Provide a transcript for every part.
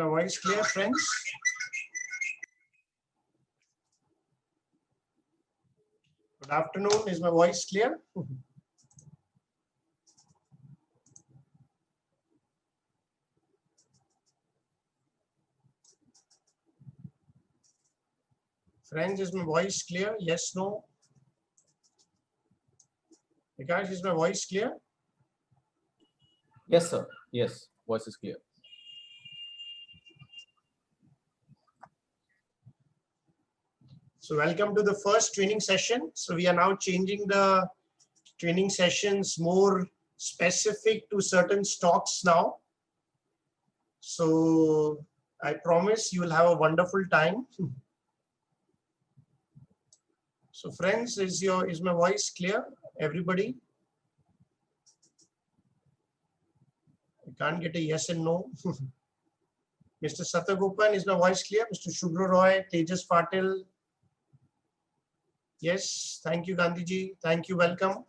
my voice clear, friends? Good afternoon. Is my voice clear? Friends, is my voice clear? Yes, no? Guys, is my voice clear? Yes, sir. Yes, voice is clear. So welcome to the first training session. So we are now changing the training sessions more specific to certain stocks now. So I promise you will have a wonderful time. So friends, is my voice clear? Everybody? I can't get a yes and no. Mr. Satyagopan, is my voice clear? Mr. Shubhra Roy, Tejas Patil. Yes, thank you, Gandhiji. Thank you, welcome.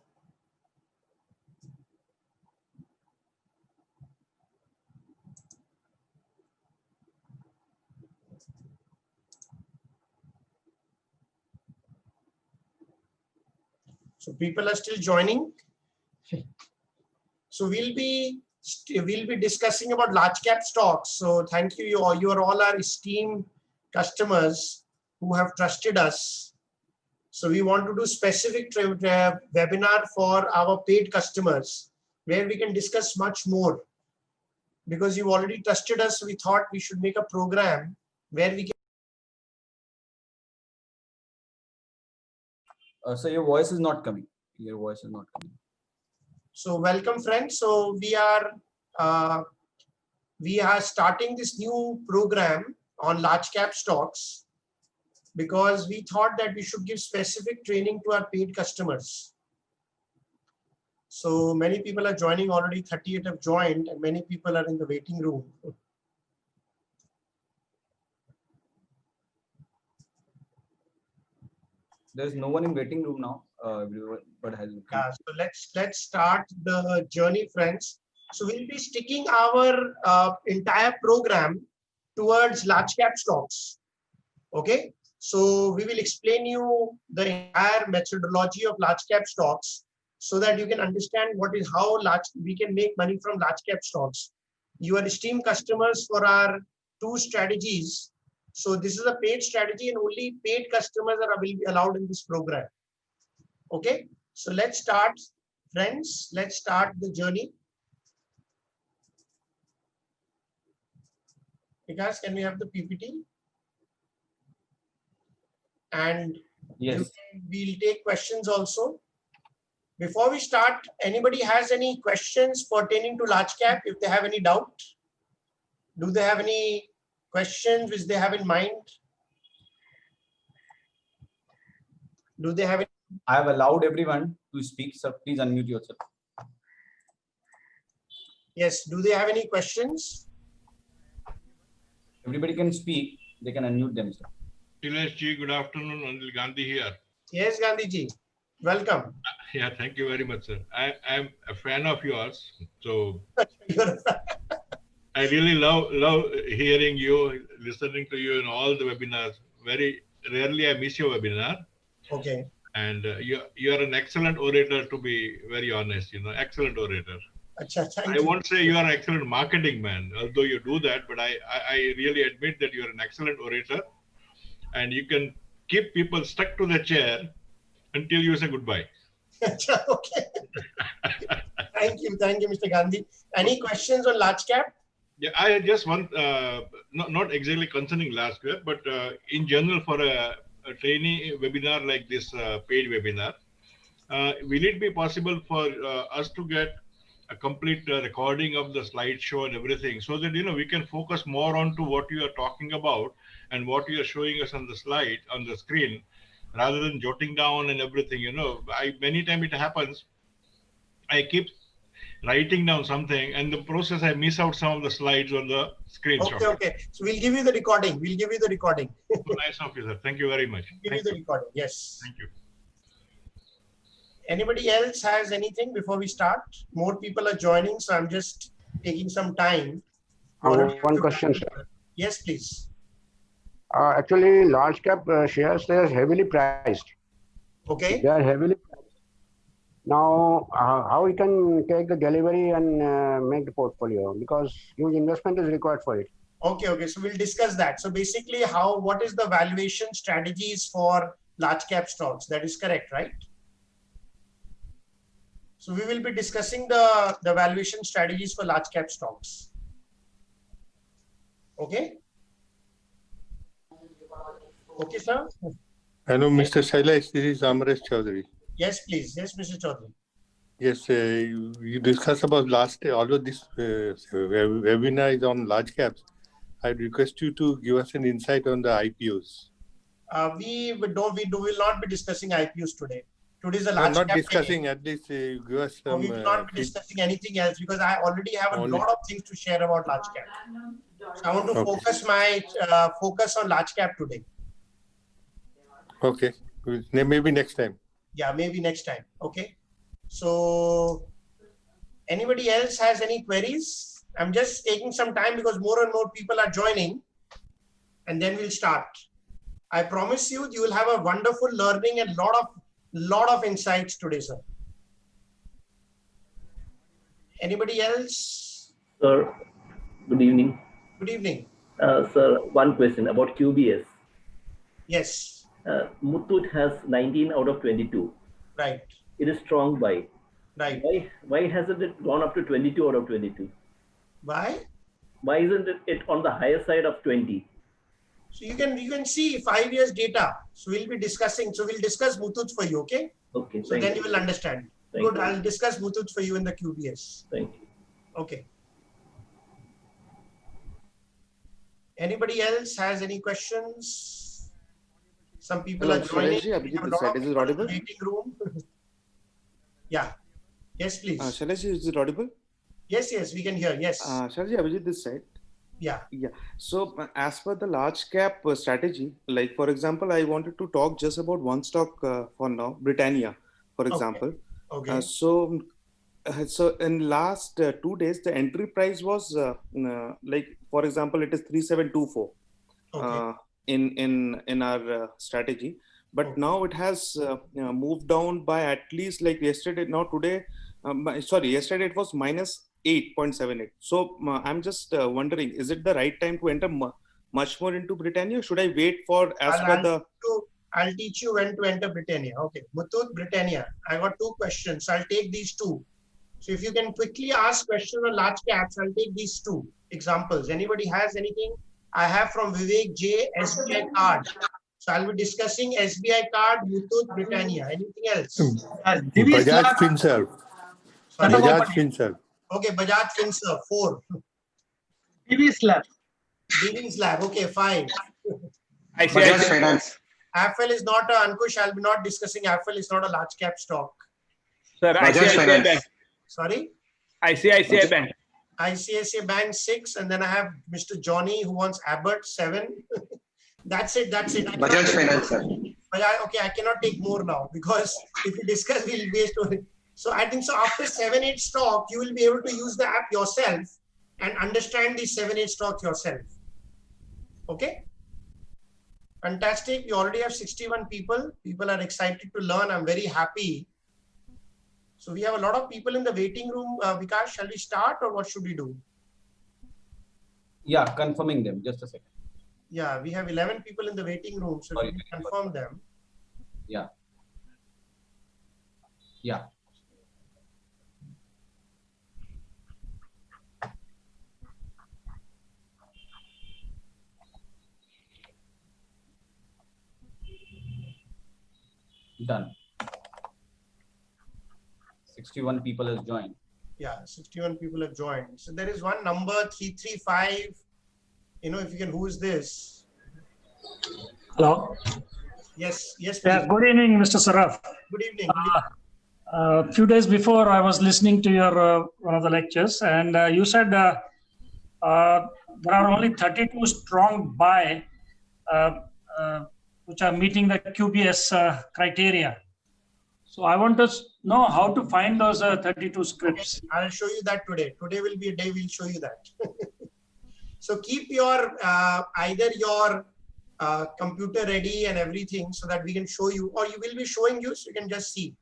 So people are still joining. So we'll be discussing about large cap stocks. So thank you. You are all our esteemed customers who have trusted us. So we want to do specific webinar for our paid customers where we can discuss much more. Because you've already trusted us, we thought we should make a program where we can. So your voice is not coming. Your voice is not coming. So welcome, friends. So we are starting this new program on large cap stocks because we thought that we should give specific training to our paid customers. So many people are joining already. 38 have joined, and many people are in the waiting room. There is no one in waiting room now. But has So let's start the journey, friends. So we'll be sticking our entire program towards large cap stocks. Okay. So we will explain you the entire methodology of large cap stocks so that you can understand how we can make money from large cap stocks. You are esteemed customers for our two strategies. So this is a paid strategy and only paid customers will be allowed in this program. Okay. So let's start, friends. Let's start the journey. Because can we have the PPT? And yes, we'll take questions also. Before we start, anybody has any questions pertaining to large cap? If they have any doubt, do they have any questions which they have in mind? Do they have any? I have allowed everyone to speak, so please unmute yourself. Yes, do they have any questions? Everybody can speak, they can unmute themselves. Shilesh ji, good afternoon. Anil Gandhi here. Yes, Gandhi ji. Welcome. Yeah, thank you very much, sir. I'm a fan of yours. So I really love hearing you, listening to you in all the webinars. Very rarely I miss your webinar. Okay. And you are an excellent orator, to be very honest. Excellent orator. I won't say you are an excellent marketing man, although you do that, but I really admit that you are an excellent orator, and you can keep people stuck to the chair until you say goodbye. Okay. Thank you, Mr. Gandhi. Any questions on large cap? Yeah, I just want, not exactly concerning large cap, but in general for a trainee webinar like this paid webinar, will it be possible for us to get a complete recording of the slideshow and everything so that, we can focus more on to what you are talking about and what you are showing us on the slide, on the screen, rather than jotting down and everything, many times it happens, I keep writing down something and the process I miss out some of the slides on the screenshot. Okay. So we'll give you the recording. Nice of you, sir. Thank you very much. Give you the recording. Yes. Thank you. Anybody else has anything before we start? More people are joining, so I'm just taking some time. One question, sir. Yes, please. Actually, large cap shares, they are heavily priced. Okay. They are heavily priced. Now, how we can take the delivery and make the portfolio, because huge investment is required for it. Okay. So we'll discuss that. So basically, what is the valuation strategies for large cap stocks? That is correct, right? So we will be discussing the valuation strategies for large cap stocks. Okay. Okay, sir. Hello, Mr. Shailesh. This is Amresh Chaudhary. Yes, please. Yes, Mr. Chaudhary. Yes, you discussed about although this webinar is on large caps, I request you to give us an insight on the IPOs. We will not be discussing IPOs today. Today is a large not cap discussing, day. at least give us No, some. we will not be discussing anything else because I already have a lot of things to share about large cap. So I want to focus on large cap today. Okay, maybe next time. Yeah, maybe next time. Okay. So anybody else has any queries? I'm just taking some time because more and more people are joining, and then we'll start. I promise you will have a wonderful learning and lot of insights today, sir. Anybody else? Sir, good evening. Good evening. Sir, one question about QBS. Yes. Muthoot has 19 out of 22. Right. It is strong buy. Right. Why hasn't it gone up to 22 out of 22? Why? Why isn't it on the higher side of 20? So you can see 5 years data. So we'll be discussing. So we'll discuss Muthoot for you. Okay. Okay. So then you will understand. Good. I'll discuss Muthoot for you in the QBS. Thank you. Okay. Anybody else has any questions? Some people are joining. Is it audible? Waiting room. Yeah. Yes, please. Shailesh, is it audible? Yes, we can hear. Yes. Shailesh, Abhijit this side. Yeah. So as per the large cap strategy, like for example, I wanted to talk just about one stock for now, Britannia, for example. Okay. So in last 2 days, the entry price was like, for example, it is 3724 in our strategy. But now it has moved down by at least like yesterday. Now today, yesterday it was minus 8.78. So I'm just wondering, is it the right time to enter much more into Britannia? Should I wait for I'll teach you when to enter Britannia. Okay, Muthoot, Britannia. I got 2 questions. So I'll take these 2. So if you can quickly ask questions on large caps, I'll take these 2 examples. Anybody has anything? I have from Vivek J, SBI card. So I'll be discussing SBI card, Muthoot, Britannia. Anything else? Bajaj Finserv. Bajaj Finserv. Okay, Bajaj Finserv, 4. Divi's Lab. Okay, 5. Bajaj Finance. Affle is not Ankush. I'll be not discussing Affle. It's not a large cap stock. Sir, ICICI Bank. Sorry? ICICI Bank. ICICI Bank 6, and then I have Mr. Johnny who wants Abbott 7. That's it. Bajaj Finance, sir. Okay, I cannot take more now because if we discuss, we'll waste on it. So I think so after 7-8 stock, you will be able to use the app yourself and understand these 7-8 stocks yourself. Okay? Fantastic. We already have 61 people. People are excited to learn. I'm very happy. So we have a lot of people in the waiting room. Vikas, shall we start or what should we do? Yeah, confirming them. Just a second. Yeah, we have 11 people in the waiting room. So we can confirm them. Yeah. Done. 61 people has joined. Yeah, 61 people have joined. So there is one number 335. If you can, who is this? Hello. Yes, please. Yeah, good evening, Mr. Saraf. Good evening. A few days before, I was listening to your one of the lectures, and you said there are only 32 strong buy which are meeting the QBS criteria. So I want to know how to find those 32 scripts. I'll show you that today. Today will be a day we'll show you that. So keep your either your computer ready and everything so that we can show you, or you will be showing you so you can just see.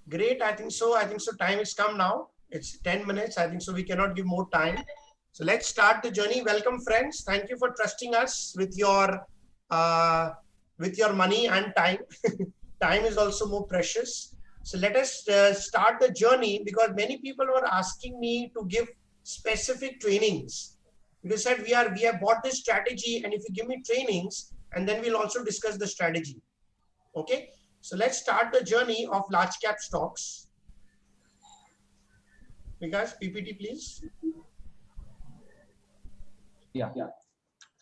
Great, I think so. Time has come now. It's 10 minutes. I think so. We cannot give more time. So let's start the journey. Welcome, friends. Thank you for trusting us with your money and time. Time is also more precious. So let us start the journey, because many people were asking me to give specific trainings. They said we have bought this strategy, and if you give me trainings, and then we'll also discuss the strategy. Okay. So let's start the journey of large cap stocks. Vikas, PPT, please. Yeah.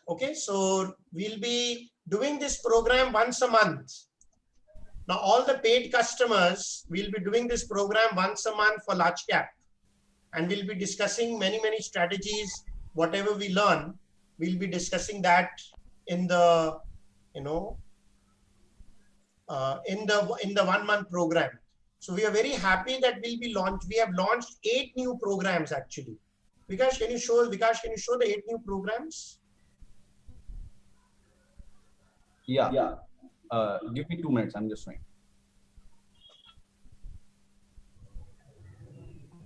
Okay, so we'll be doing this program once a month. Now, all the paid customers will be doing this program once a month for large cap, and we'll be discussing many strategies. Whatever we learn, we'll be discussing that in the in the 1 month program. So we are very happy that we have launched 8 new programs actually. Vikas, can you show the 8 new programs? Yeah. Give me 2 minutes. I'm just showing.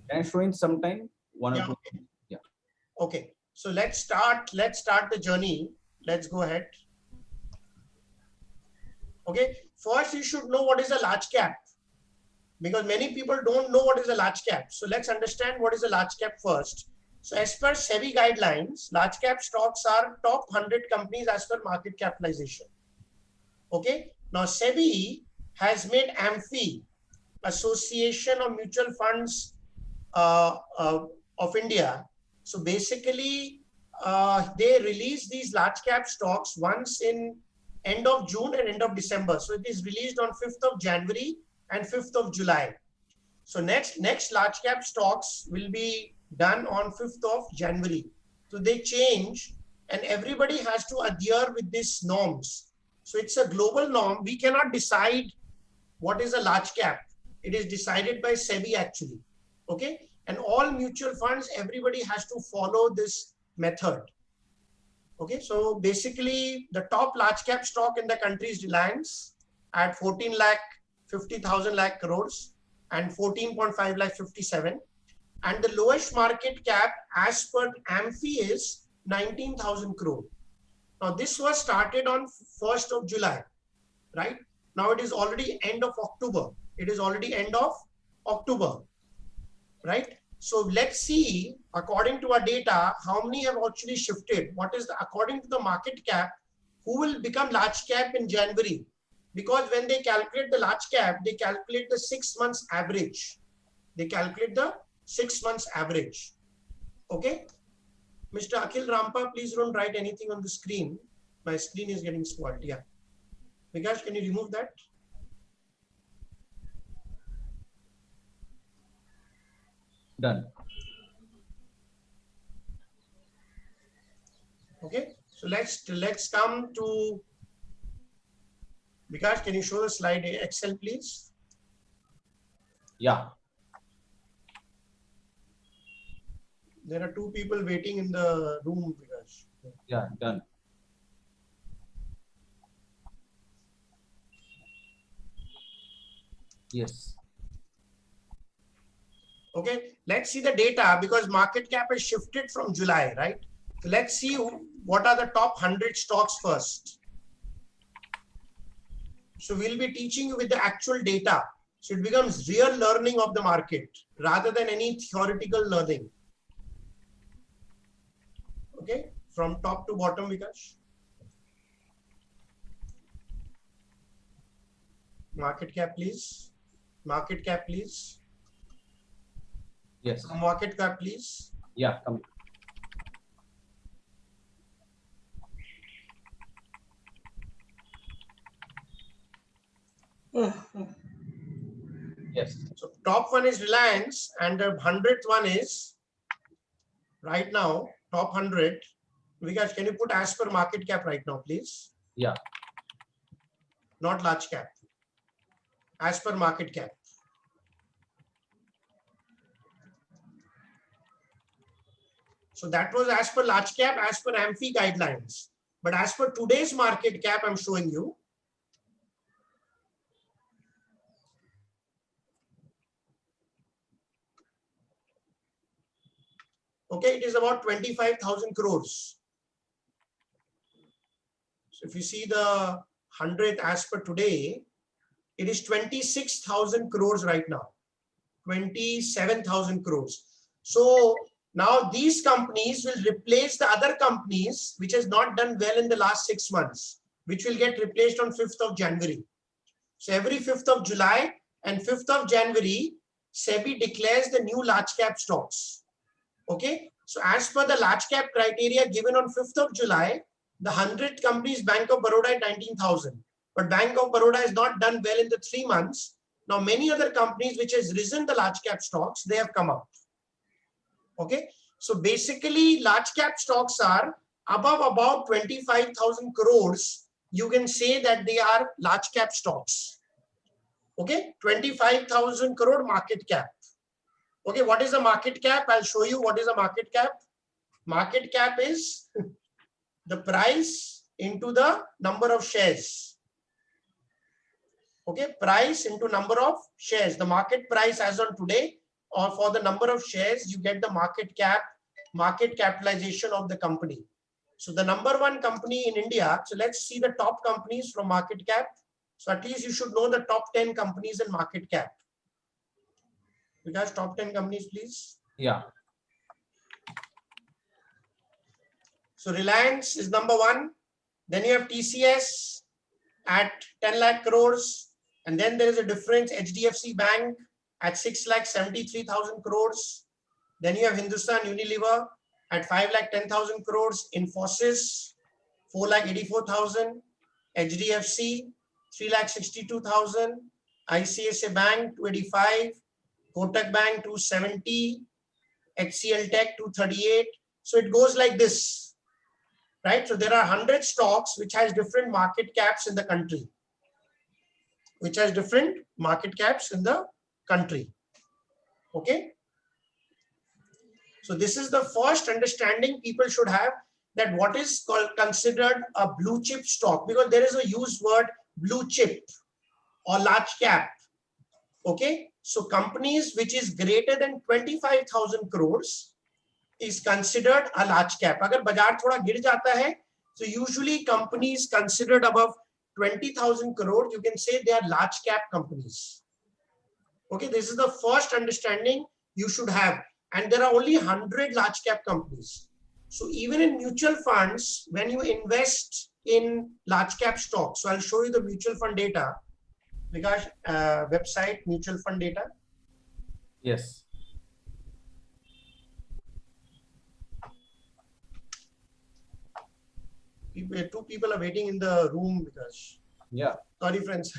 Can I show in some time? One or two. Okay. Yeah. Okay. So let's start the journey. Let's go ahead. Okay. First, you should know what is a large cap, because many people don't know what is a large cap. So let's understand what is a large cap first. So as per SEBI guidelines, large cap stocks are top 100 companies as per market capitalization. Okay. Now SEBI has made AMFI, Association of Mutual Funds of India. So basically, they release these large cap stocks once in end of June and end of December. So it is released on 5th of January and 5th of July. So next large cap stocks will be done on 5th of January. So they change, and everybody has to adhere with these norms. So it's a global norm. We cannot decide what is a large cap. It is decided by SEBI actually. Okay. And all mutual funds, everybody has to follow this method. Okay. So basically the top large cap stock in the country is Reliance at 14,50,000 lakh crores and 14.5 lakh 57. And the lowest market cap as per AMFI is 19,000 crore. Now this was started on 1st of July, right? Now it is already end of October. Right? So let's see, according to our data, how many have actually shifted. What is according to the market cap, who will become large cap in January? Because when they calculate the large cap, they calculate the 6 months average. Okay. Mr. Akhil Rampa, please don't write anything on the screen. My screen is getting spoiled. Yeah. Vikas, can you remove that? Done. Okay. So let's come to Vikas. Can you show the slide Excel, please? Yeah. There are 2 people waiting in the room, Vikas. Yeah, done. Yes. Okay, let's see the data, because market cap has shifted from July, right? So let's see what are the top 100 stocks first. So we'll be teaching you with the actual data. So it becomes real learning of the market rather than any theoretical learning. Okay, from top to bottom, Vikas. Market cap, please. Market cap, please. Yes. Market cap, please. Yeah, come. Yes. So top one is Reliance, and the 100th one is right now top 100. Vikas, can you put as per market cap right now, please? Yeah. Not large cap. As per market cap. So that was as per large cap, as per AMFI guidelines. But as per today's market cap, I'm showing you. Okay, it is about 25,000 crores. So if you see the 100 as per today, it is 26,000 crores right now. 27,000 crores. So now these companies will replace the other companies which has not done well in the last 6 months, which will get replaced on 5th of January. So every 5th of July and 5th of January, SEBI declares the new large cap stocks. Okay. So as per the large cap criteria given on 5th of July, the 100 companies, Bank of Baroda at 19,000. But Bank of Baroda has not done well in the 3 months. Now many other companies which has risen the large cap stocks, they have come up. Okay. So basically large cap stocks are above about 25,000 crores. You can say that they are large cap stocks. Okay. 25,000 crore market cap. Okay. What is the market cap? I'll show you what is the market cap. Market cap is the price into the number of shares. Okay. Price into number of shares. The market price as on today, or for the number of shares, you get the market cap, market capitalization of the company. So the number 1 company in India. So let's see the top companies from market cap. So at least you should know the top 10 companies in market cap. You guys, top 10 companies, please. Yeah. So Reliance is number 1. Then you have TCS at 10 lakh crores. And then there is a difference, HDFC Bank at 6,73,000 crores. Then you have Hindustan Unilever at 5,10,000 crores. Infosys 4,84,000. HDFC 3,62,000. ICICI Bank 285. Kotak Bank 270. HCL Tech 238. So it goes like this, right? So there are 100 stocks which has different market caps in the country. Which has different market caps in the country. Okay. So this is the first understanding people should have, that what is considered a blue chip stock, because there is a used word blue chip or large cap. Okay. So companies which is greater than 25,000 crores is considered a large cap. Agar bazaar thoda gir jata hai, so usually companies considered above 20,000 crores, you can say they are large cap companies. Okay, this is the first understanding you should have. And there are only 100 large cap companies. So even in mutual funds, when you invest in large cap stocks, so I'll show you the mutual fund data. Because website mutual fund data. Yes. Two people are waiting in the room because. Yeah. Sorry, friends.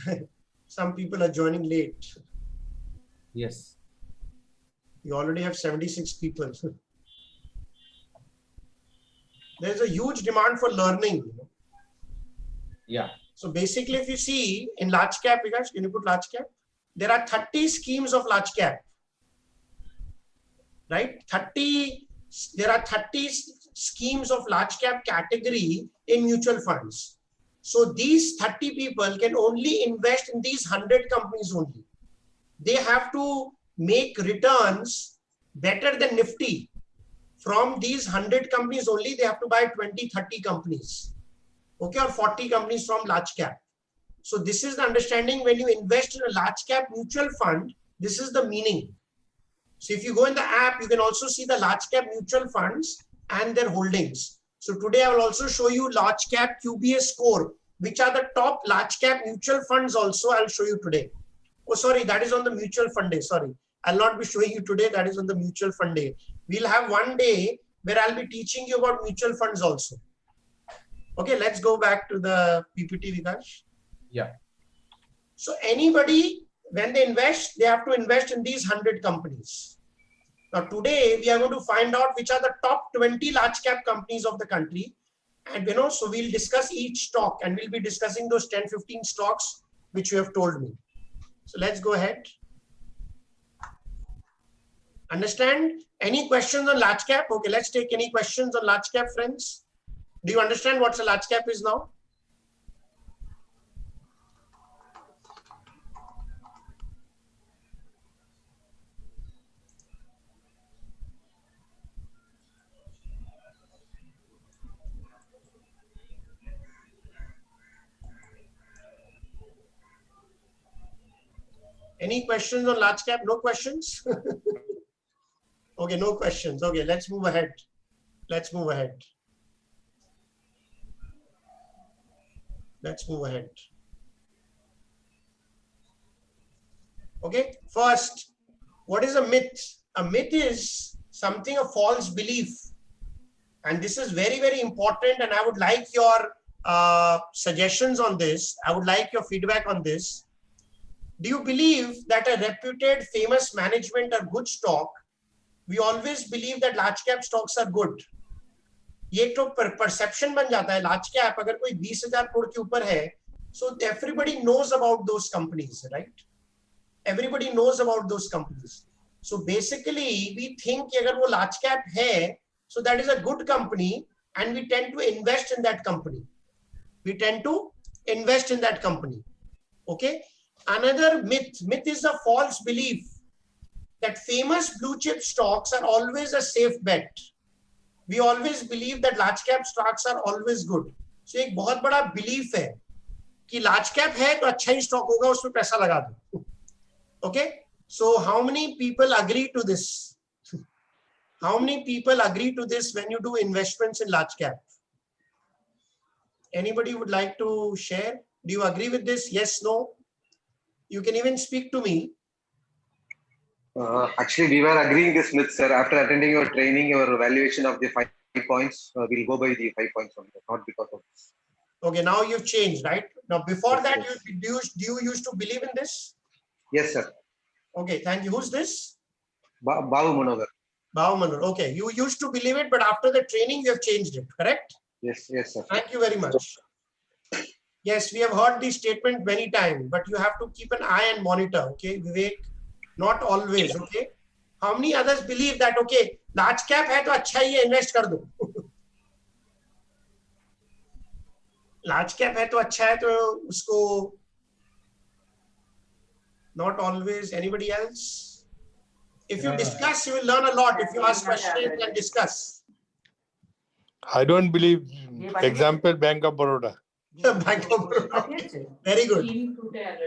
Some people are joining late. Yes. You already have 76 people. There's a huge demand for learning. Yeah. So basically, if you see in large cap, because can you put large cap? There are 30 schemes of large cap. Right? There are 30 schemes of large cap category in mutual funds. So these 30 people can only invest in these 100 companies only. They have to make returns better than Nifty. From these 100 companies only, they have to buy 20, 30 companies. Okay, or 40 companies from large cap. So this is the understanding when you invest in a large cap mutual fund, this is the meaning. So if you go in the app, you can also see the large cap mutual funds and their holdings. So today I will also show you large cap QBA score, which are the top large cap mutual funds also I'll show you today. Oh, sorry, that is on the mutual fund day. Sorry, I'll not be showing you today. That is on the mutual fund day. We'll have one day where I'll be teaching you about mutual funds also. Okay, let's go back to the PPT, Vikash. Yeah. So anybody, when they invest, they have to invest in these 100 companies. Now today we are going to find out which are the top 20 large cap companies of the country. And so we'll discuss each stock and we'll be discussing those 10, 15 stocks which you have told me. So let's go ahead. Understand? Any questions on large cap? Okay, let's take any questions on large cap, friends. Do you understand what a large cap is now? Any questions on large cap? No questions? Okay, no questions. Okay, let's move ahead. Let's move ahead. Let's move ahead. Okay, first, what is a myth? A myth is something, a false belief. And this is very, very important. And I would like your suggestions on this. I would like your feedback on this. Do you believe that a reputed, famous management are good stock? We always believe that large cap stocks are good. ये एक तो perception बन जाता है large cap अगर कोई 20,000 करोड़ के ऊपर है, so everybody knows about those companies, right? Everybody knows about those companies. So basically we think कि अगर वो large cap है, so that is a good company and we tend to invest in that company. We tend to invest in that company. Okay. Another myth is a false belief that famous blue chip stocks are always a safe bet. We always believe that large cap stocks are always good. So एक बहुत बड़ा belief है कि large cap है तो अच्छा ही stock होगा, उसमें पैसा लगा दो. Okay. So how many people agree to this? How many people agree to this when you do investments in large cap? Anybody would like to share? Do you agree with this? Yes, no? You can even speak to me. Actually, we were agreeing this myth, sir. After attending your training, your evaluation of the 5 points, we'll go by the 5 points only, not because of this. Okay, now you've changed, right? Now, before that, do you used to believe in this? Yes, sir. Okay, thank you. Who's this? Babu Manohar. Babu Manohar. Okay, you used to believe it, but after the training, you have changed it, correct? Yes, yes, sir. Thank you very much. Yes, we have heard this statement many times, but you have to keep an eye and monitor, okay, Vivek? Not always, okay? How many others believe that, okay, large cap hai to acha hi hai, invest kar do. Large cap hai to acha hai to usko. Not always. Anybody else? If you discuss, you will learn a lot. If you ask questions and discuss. I don't believe. Example, Bank of Baroda. Bank of Baroda. Very good.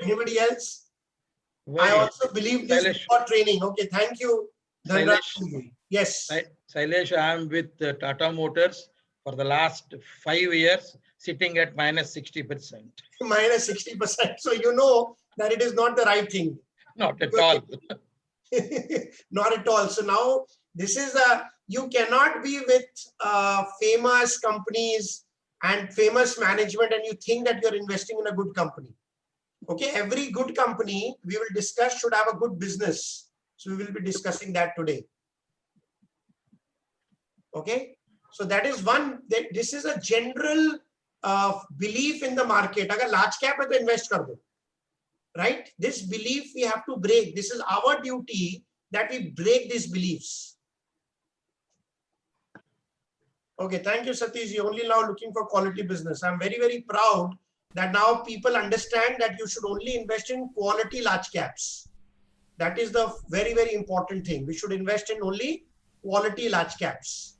Anybody else? I also believe this before training. Okay, thank you. Yes. Sailesh, I am with Tata Motors for the last 5 years, sitting at minus 60%. Minus 60%. So you know that it is not the right thing. Not at all. Not at all. So now this is you cannot be with famous companies and famous management and you think that you're investing in a good company. Okay, every good company we will discuss should have a good business. So we will be discussing that today. Okay, so that is one, this is a general belief in the market. Agar large cap hai to invest kar do. Right? This belief we have to break. This is our duty that we break these beliefs. Okay, thank you, Satish. You're only now looking for quality business. I'm very, very proud that now people understand that you should only invest in quality large caps. That is the very, very important thing. We should invest in only quality large caps.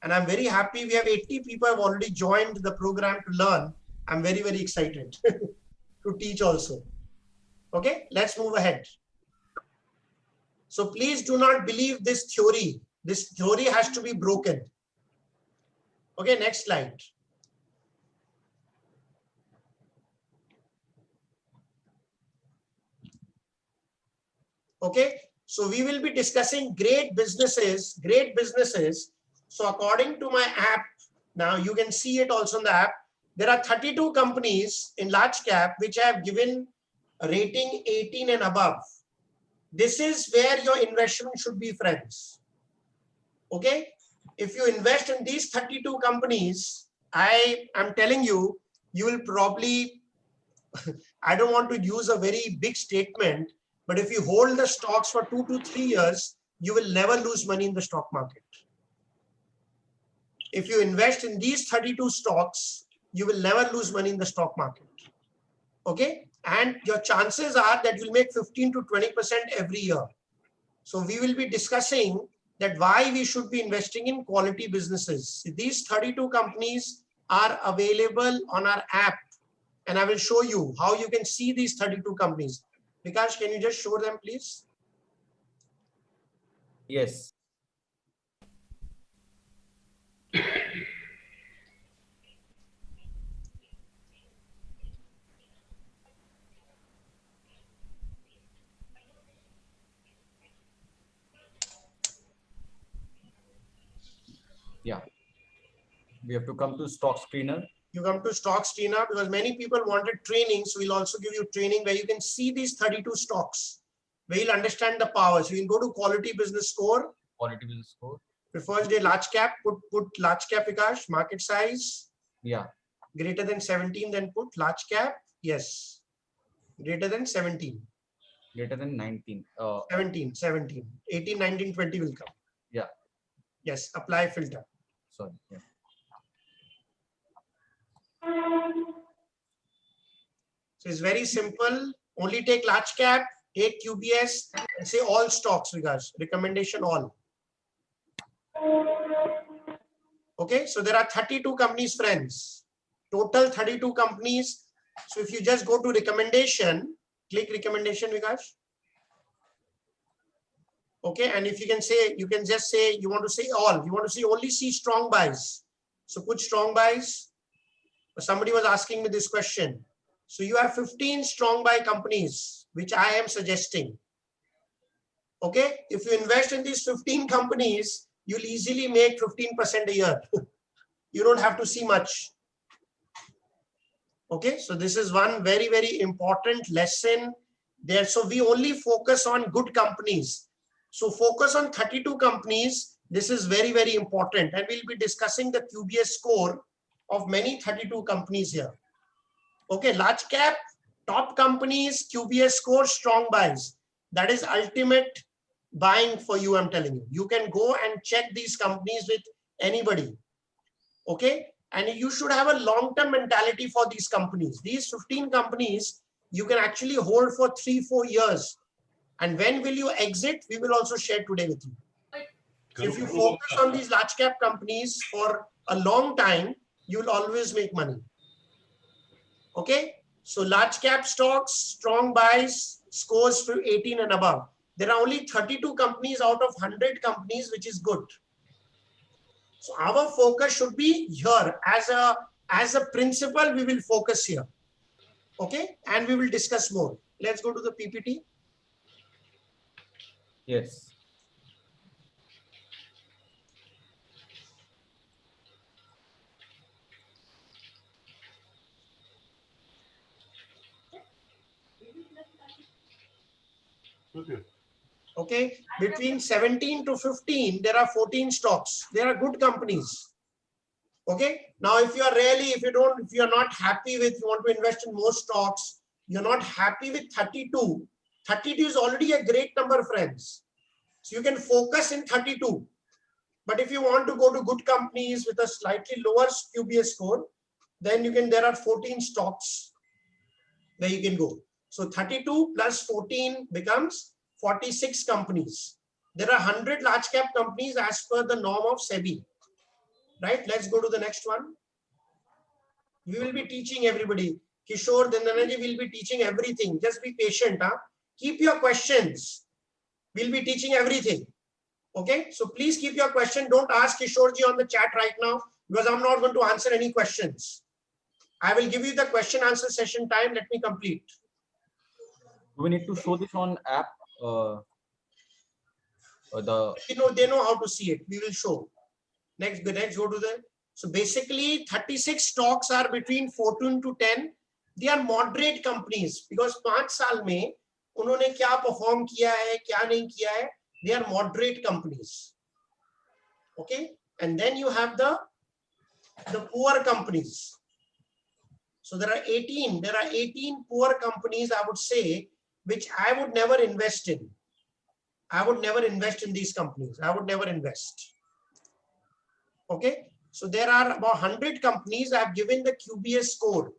And I'm very happy we have 80 people have already joined the program to learn. I'm very, very excited to teach also. Okay, let's move ahead. So please do not believe this theory. This theory has to be broken. Okay, next slide. Okay, so we will be discussing great businesses. So according to my app, now you can see it also in the app. There are 32 companies in large cap which I have given a rating 18 and above. This is where your investment should be, friends. Okay, if you invest in these 32 companies, I am telling you, you will probably, I don't want to use a very big statement, but if you hold the stocks for 2 to 3 years, you will never lose money in the stock market. If you invest in these 32 stocks, you will never lose money in the stock market. Okay? And your chances are that you'll make 15 to 20% every year. So we will be discussing that why we should be investing in quality businesses. These 32 companies are available on our app, and I will show you how you can see these 32 companies. Vikash, can you just show them, please? Yes. Yeah. We have to come to stock screener. You come to stock screener because many people wanted training. So we'll also give you training where you can see these 32 stocks, where you'll understand the power. So you can go to quality business score. Quality business score. Prefers day large cap, put large cap, Vikash, market size. Yeah. Greater than 17, then put large cap. Yes. Greater than 17. Greater than 19. 17. 18, 19, 20 will come. Yeah. Yes. Apply filter. Sorry. Yeah. So it's very simple. Only take large cap, take QBS, and say all stocks, Vikash. Recommendation all. Okay. So there are 32 companies, friends. Total 32 companies. So if you just go to recommendation, click recommendation, Vikash. Okay. And if you can say, you can just say, you want to say all. You want to see only see strong buys. So put strong buys. Somebody was asking me this question. So you have 15 strong buy companies, which I am suggesting. Okay. If you invest in these 15 companies, you'll easily make 15% a year. You don't have to see much. Okay. So this is one very, very important lesson there. So we only focus on good companies. So focus on 32 companies. This is very, very important. And we'll be discussing the QBS score of many 32 companies here. Okay, large cap, top companies, QBS score, strong buys. That is ultimate buying for you, I'm telling you. You can go and check these companies with anybody. Okay, and you should have a long-term mentality for these companies. These 15 companies, you can actually hold for 3-4 years. And when will you exit? We will also share today with you. So if you focus on these large cap companies for a long time, you'll always make money. Okay, so large cap stocks, strong buys, scores for 18 and above. There are only 32 companies out of 100 companies, which is good. So our focus should be here. As a principle, we will focus here. Okay, and we will discuss more. Let's go to the PPT. Yes. Okay, between 17 to 15, there are 14 stocks. There are good companies. Okay, now if you are if you are not happy with, you want to invest in more stocks, you're not happy with 32. 32 is already a great number, friends. So you can focus in 32. But if you want to go to good companies with a slightly lower QBS score, then you can, there are 14 stocks where you can go. So 32 plus 14 becomes 46 companies. There are 100 large cap companies as per the norm of SEBI. Right? Let's go to the next one. We will be teaching everybody. Kishore Dandanaji will be teaching everything. Just be patient. Huh? Keep your questions. We'll be teaching everything. Okay? So please keep your question. Don't ask Kishorji on the chat right now because I'm not going to answer any questions. I will give you the question answer session time. Let me complete. Do we need to show this on app? They know how to see it. We will show. Next go to the. So basically 36 stocks are between 14 to 10. They are moderate companies because 5 साल में उन्होंने क्या perform किया है, क्या नहीं किया है. They are moderate companies. Okay. And then you have the poor companies. So there are 18 poor companies, I would say, which I would never invest in. I would never invest in these companies. I would never invest. Okay. So there are about 100 companies. I've given the QBS score.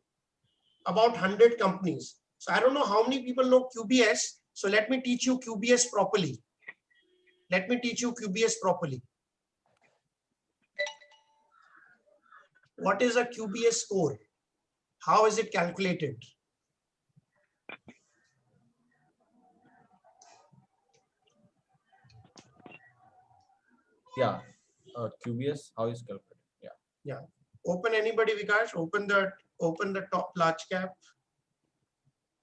About 100 companies. So I don't know how many people know QBS. So let me teach you QBS properly. Let me teach you QBS properly. What is a QBS score? How is it calculated? Yeah, QBS, how is calculated? Yeah. Yeah. Open anybody, Vikash. Open the top large cap.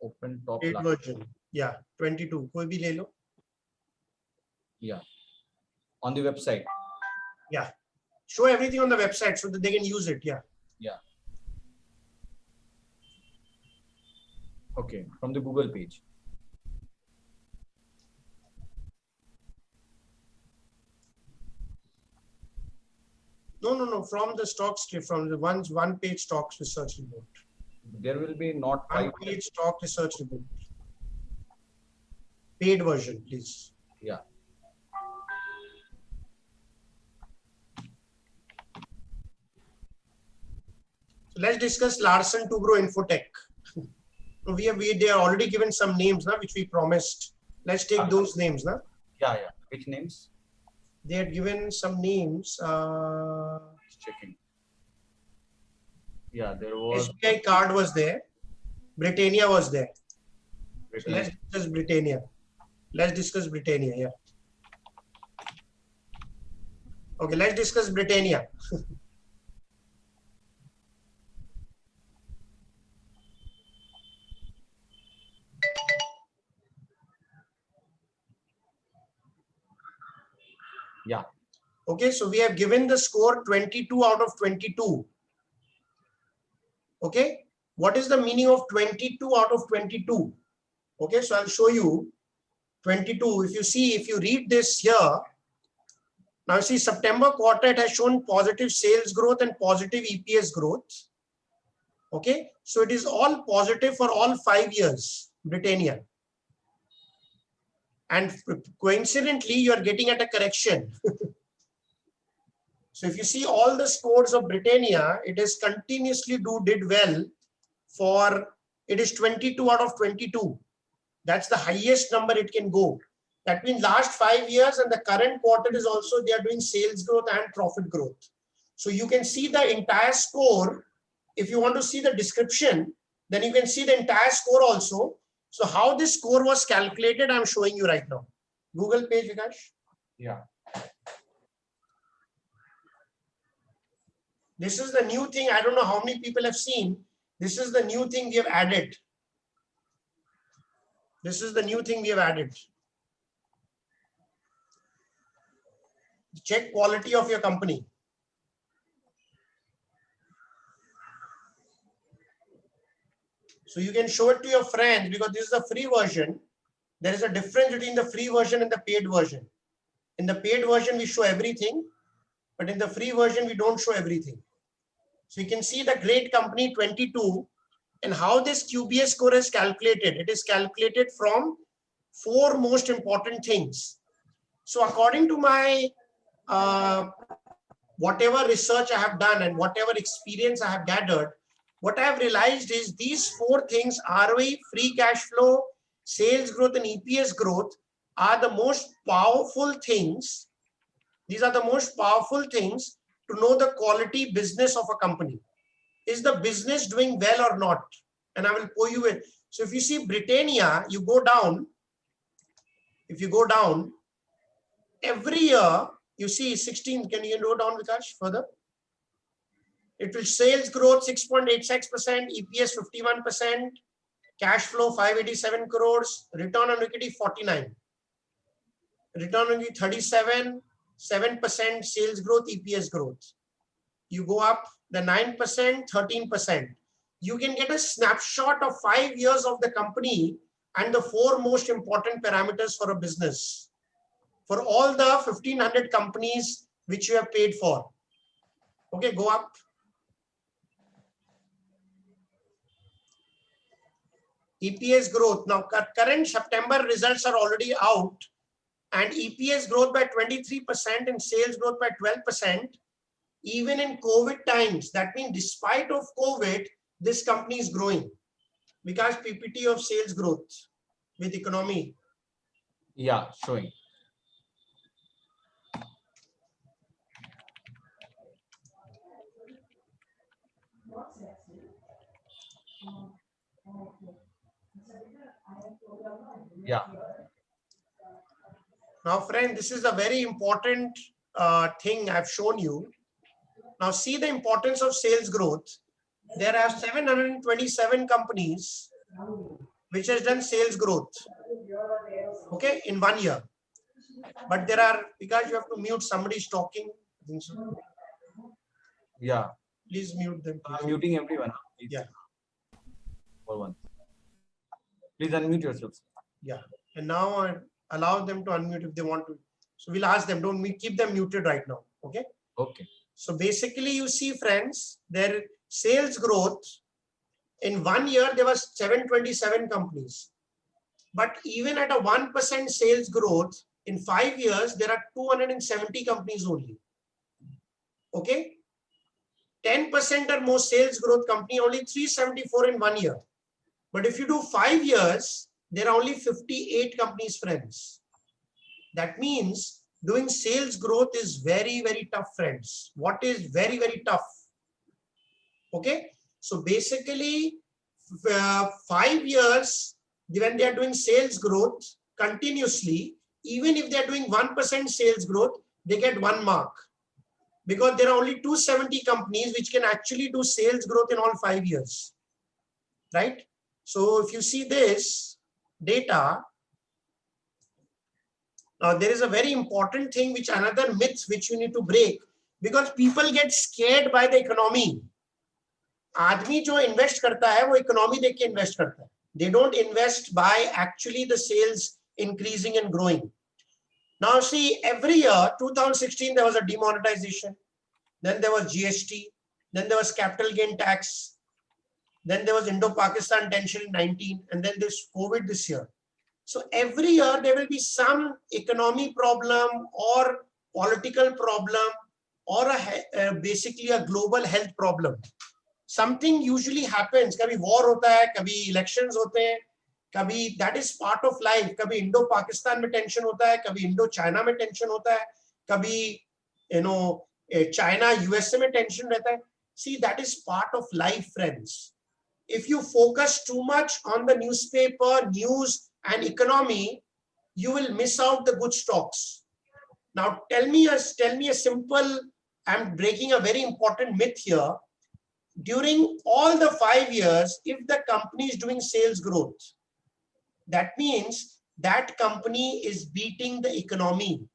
Open top Paid large. version. Yeah, 22. Koi bhi le lo. Yeah. On the website. Yeah. Show everything on the website so that they can use it. Yeah. Yeah. Okay. From the Google page. No. From the stocks, from the one page stocks research report. There will be not One page stock research report. Paid version, please. Yeah. So let's discuss Larsen Toubro Infotech. They are already given some names, which we promised. Let's take those names. Yeah. Which names? They had given some names. Checking. Yeah, there was. SBI card was there. Britannia was there. Britannia. So let's discuss Britannia. Let's discuss Britannia. Yeah. Okay, let's discuss Britannia. Yeah. Okay, so we have given the score 22 out of 22. Okay, what is the meaning of 22 out of 22? Okay, so I'll show you 22. If you read this here, now see September quarter, it has shown positive sales growth and positive EPS growth. Okay, so it is all positive for all 5 years, Britannia. And coincidentally, you are getting at a correction. So if you see all the scores of Britannia, it has continuously did well for, it is 22 out of 22. That's the highest number it can go. That means last 5 years and the current quarter is also, they are doing sales growth and profit growth. So you can see the entire score. If you want to see the description, then you can see the entire score also. So how this score was calculated, I'm showing you right now. Google page, Vikash. Yeah. This is the new thing. I don't know how many people have seen. This is the new thing we have added. This is the new thing we have added. Check quality of your company. So you can show it to your friends because this is the free version. There is a difference between the free version and the paid version. In the paid version, we show everything, but in the free version, we don't show everything. So you can see the great company 22 and how this QBS score is calculated. It is calculated from 4 most important things. So according to my whatever research I have done and whatever experience I have gathered, what I have realized is these 4 things, ROE, free cash flow, sales growth and EPS growth are the most powerful things. These are the most powerful things to know the quality business of a company. Is the business doing well or not? And I will pour you in. So if you see Britannia, you go down. If you go down, every year you see 16. Can you go down, Vikash, further? It will sales growth 6.86%, EPS 51%, cash flow 587 crores, return on equity 49, return on equity 37, 7% sales growth, EPS growth. You go up the 9%, 13%. You can get a snapshot of 5 years of the company and the 4 most important parameters for a business for all the 1,500 companies which you have paid for. Okay, go up. EPS growth. Now, current September results are already out. and EPS growth by 23% and sales growth by 12%, even in COVID times. That means despite of COVID, this company is growing. Because PPT of sales growth with economy. Yeah, showing. Yeah. Now, friend, this is a very important thing I've shown you. Now, see the importance of sales growth. There are 727 companies which has done sales growth, okay, in 1 year. But there are, because you have to mute, somebody's talking. I think so. Yeah. Please mute them. Please. I'm muting everyone. Please. Yeah. For one. Please unmute yourselves. Yeah. And now I allow them to unmute if they want to. So we'll ask them, don't keep them muted right now. Okay. Okay. So basically you see, friends, their sales growth in 1 year, there was 727 companies. But even at a 1% sales growth, in 5 years, there are 270 companies only. Okay. 10% or more sales growth company, only 374 in 1 year. But if you do 5 years, there are only 58 companies, friends. That means doing sales growth is very, very tough, friends. What is very, very tough? Okay. So basically, 5 years, when they are doing sales growth continuously, even if they are doing 1% sales growth, they get 1 mark. Because there are only 270 companies which can actually do sales growth in all 5 years. Right? So if you see this data, now there is a very important thing, which another myth which you need to break, because people get scared by the economy. आदमी जो invest करता है वो economy देख के invest करता है. They don't invest by actually the sales increasing and growing. Now see, every year, 2016, there was a demonetization. Then there was GST. Then there was capital gain tax. Then there was Indo-Pakistan tension in 19. And then this COVID this year. So every year, there will be some economy problem or political problem or basically a global health problem. Something usually happens. Kabhi war hota hai, kabhi elections hote hain, kabhi that is part of life. Kabhi Indo-Pakistan mein tension hota hai, kabhi Indo-China mein tension hota hai, kabhi, China, USA mein tension rehta hai. See, that is part of life, friends. If you focus too much on the newspaper, news and economy, you will miss out the good stocks. Now, tell me a simple, I'm breaking a very important myth here. During all the 5 years, if the company is doing sales growth, that means that company is beating the economy.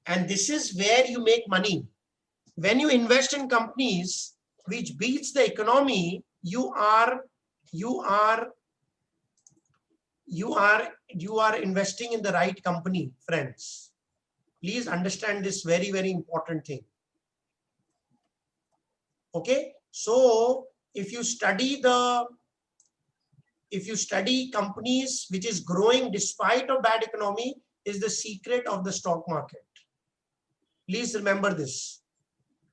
And this is where you make money. When you invest in companies which beats the economy, you are investing in the right company, friends. Please understand this very, very important thing. Okay. So if you study companies which is growing despite a bad economy, is the secret of the stock market. Please remember this.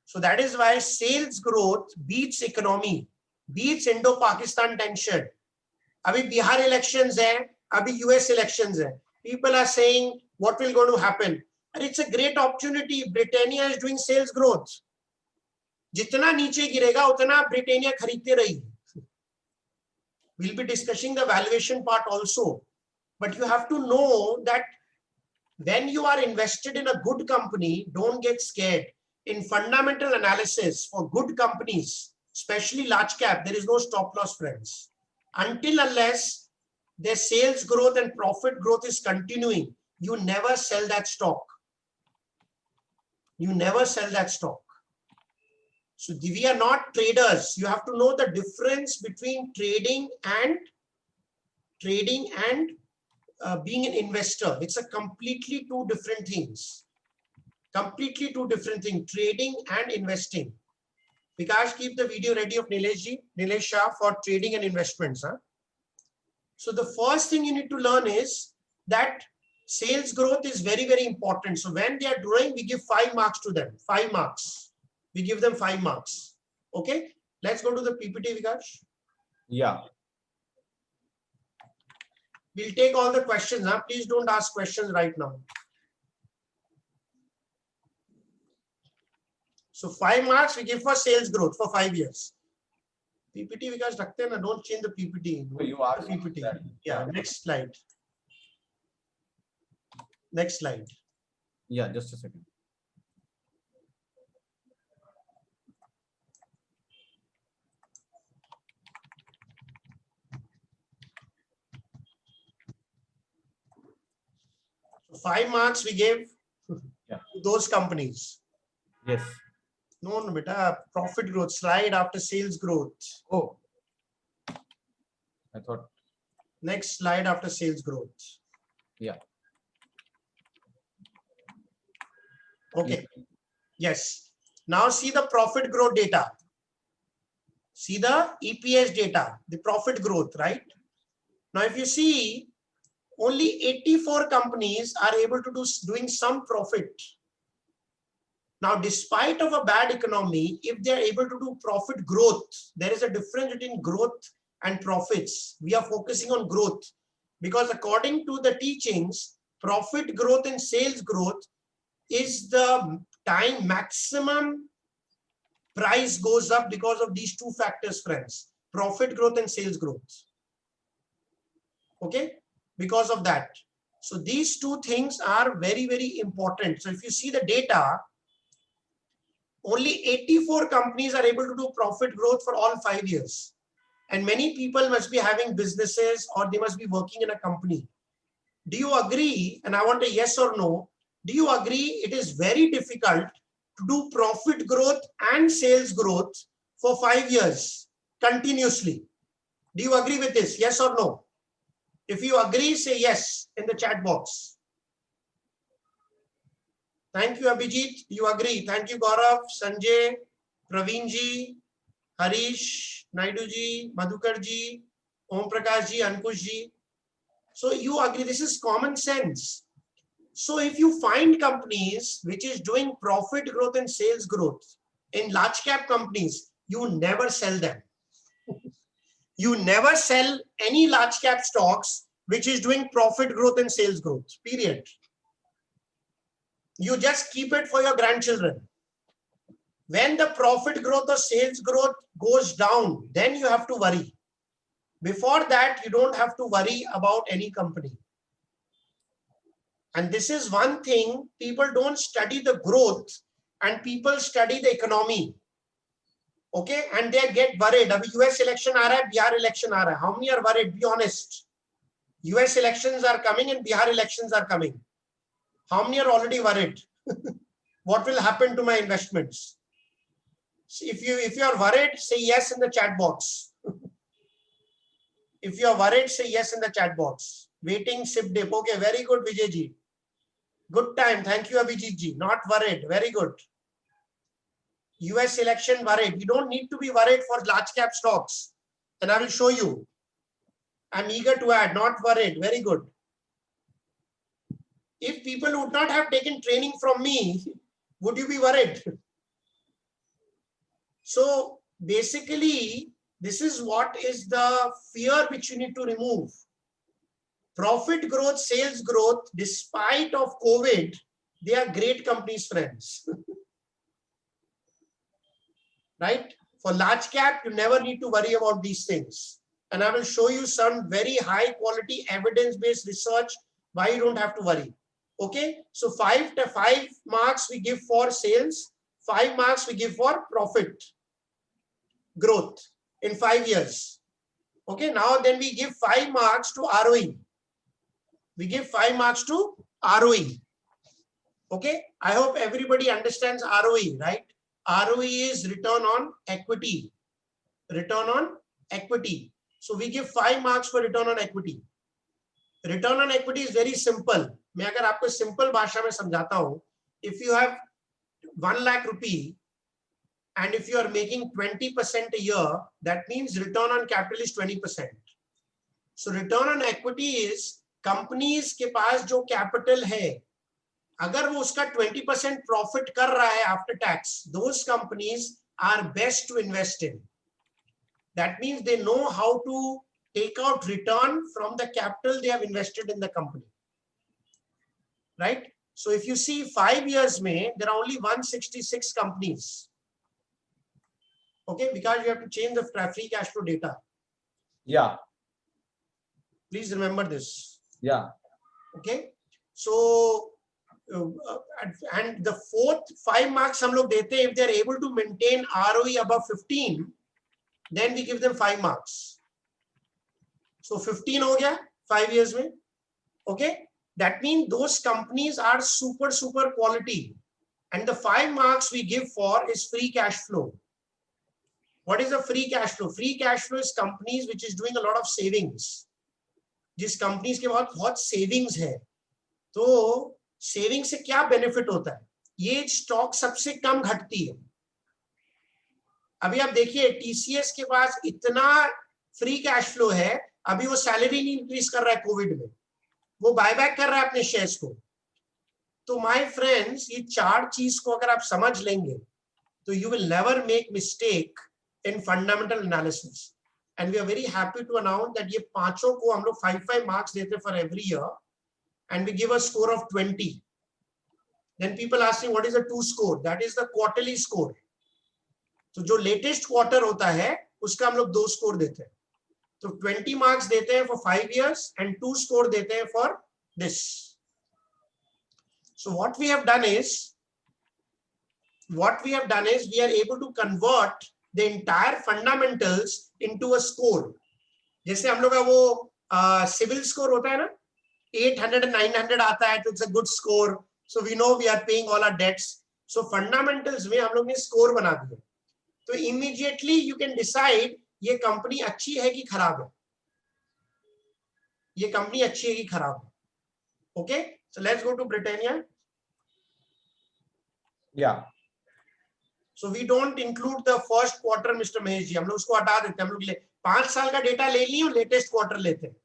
So that is why sales growth beats economy, beats Indo-Pakistan tension. Abhi Bihar elections hai, abhi US elections hai. People are saying what will going to happen. And it's a great opportunity. Britannia is doing sales growth. जितना नीचे गिरेगा उतना ब्रिटेनिया खरीदते रही. We'll be discussing the valuation part also, but you have to know that when you are invested in a good company, don't get scared. In fundamental analysis for good companies, especially large cap, there is no stop loss, friends. Unless their sales growth and profit growth is continuing, you never sell that stock. You never sell that stock. So we are not traders. You have to know the difference between trading and being an investor. It's a completely two different things. Completely two different things, trading and investing. Vikash, keep the video ready of Nilesh Shah for trading and investments. Huh? So the first thing you need to learn is that Sales growth is very, very important. So when they are drawing, we give 5 marks to them. 5 marks. We give them 5 marks. Okay. Let's go to the PPT, Vikash. Yeah. We'll take all the questions. Huh? Please don't ask questions right now. So 5 marks we give for sales growth for 5 years. PPT Vikash rakhte hain na, don't change the PPT. So you are PPT. Yeah, next slide. Next slide. Yeah, just a second. So 5 marks we gave Yeah. to those companies. Yes. No, beta, profit growth, slide after sales growth. Oh. I thought. Next slide after sales growth. Yeah. Okay. Yes. Now see the profit growth data. See the EPS data, the profit growth, right? Now, if you see, only 84 companies are able to doing some profit. Now, despite of a bad economy, if they are able to do profit growth, there is a difference between growth and profits. We are focusing on growth because according to the teachings, profit growth and sales growth is the time maximum price goes up because of these two factors, friends, profit growth and sales growth. Okay, because of that. So these two things are very, very important. So if you see the data, only 84 companies are able to do profit growth for all 5 years. And many people must be having businesses or they must be working in a company. Do you agree? And I want a yes or no. Do you agree it is very difficult to do profit growth and sales growth for 5 years continuously? Do you agree with this? Yes or no? If you agree, say yes in the chat box. Thank you, Abhijit. You agree. Thank you, Gaurav, Sanjay, Praveenji, Harish, Naiduji, Madhukarji, Om Prakashji, Ankushji. So you agree. This is common sense. So if you find companies which is doing profit growth and sales growth in large cap companies, you never sell them. You never sell any large cap stocks which is doing profit growth and sales growth, period. You just keep it for your grandchildren. When the profit growth or sales growth goes down, then you have to worry. Before that, you don't have to worry about any company. And this is one thing, people don't study the growth and people study the economy. Okay, and they get worried. Abhi US election aa raha hai, Bihar election aa raha hai. How many are worried? Be honest. US elections are coming and Bihar elections are coming. How many are already worried? What will happen to my investments? If you are worried, say yes in the chat box. If you are worried, say yes in the chat box. Waiting SIP dip. Okay, very good, Vijayji. Good time. Thank you, Abhijitji. Not worried. Very good. US election worried. You don't need to be worried for large cap stocks. And I will show you. I'm eager to add. Not worried. Very good. If people would not have taken training from me, would you be worried? So basically, this is what is the fear which you need to remove. Profit growth, sales growth, despite of COVID, they are great companies, friends. Right? For large cap, you never need to worry about these things. And I will show you some very high quality evidence-based research why you don't have to worry. Okay, so 5 marks we give for sales, 5 marks we give for profit growth in 5 years. Okay, now then we give 5 marks to ROE. We give 5 marks to ROE. Okay, I hope everybody understands ROE, right? ROE is return on equity. Return on equity. So we give 5 marks for return on equity. Return on equity is very simple. मैं अगर आपको simple भाषा में समझाता हूं, if you have 1 lakh rupee and if you are making 20% a year, that means return on capital is 20%. So return on equity is companies के पास जो capital है, अगर वो उसका 20% प्रॉफिट कर रहा है after tax, those companies are best to invest in. That means they know how to take out return from the capital they have invested in the company, right? So if you see 5 years mein, there are only 166 companies. Okay, because you have to change the free cash flow data. Yeah. Please remember this. Yeah. Okay, so and the fourth 5 marks hum log dete hain, if they are able to maintain ROE above 15, then we give them 5 marks. So 15 ho gaya 5 years mein. Okay, that means those companies are super quality, and the 5 marks we give for is free cash flow. What is the free cash flow? Free cash flow is companies which is doing a lot of savings. जिस companies के पास बहुत savings है, तो saving से क्या benefit होता है? ये स्टॉक सबसे कम घटती है. अभी आप देखिए टीसीएस के पास इतना फ्री कैश फ्लो है, अभी वो सैलरी नहीं इंक्रीज कर रहा है कोविड में, वो बायबैक कर रहा है अपने शेयर्स को. तो माय फ्रेंड्स, ये 4 चीज को अगर आप समझ लेंगे तो you will never make mistake in fundamental analysis. And we are very happy to announce that ये पांचों को हम लोग 5 marks देते for every year, and we give a score of 20. Then people ask me what is the 2 score? That is the quarterly score. तो जो latest quarter होता है उसका हम लोग 2 स्कोर देते हैं. तो 20 marks देते हैं for 5 years and 2 score देते हैं for this. So what we have done is we are able to convert the entire fundamentals into a score. जैसे हम लोग का वो सिविल स्कोर होता है ना, 800 and 900 आता है, तो it's a good score. So we know we are paying all our debts. So fundamentals में हम लोग ने स्कोर बना दिया, तो immediately you can decide ये कंपनी अच्छी है कि खराब है, ये कंपनी अच्छी है कि खराब है. Okay, so let's go to Britannia. Yeah. So we don't include the first quarter, Mr. Mahesh ji. हम लोग उसको हटा देते हैं. हम लोग 5 साल का डेटा ले लिए और लेटेस्ट क्वार्टर लेते हैं.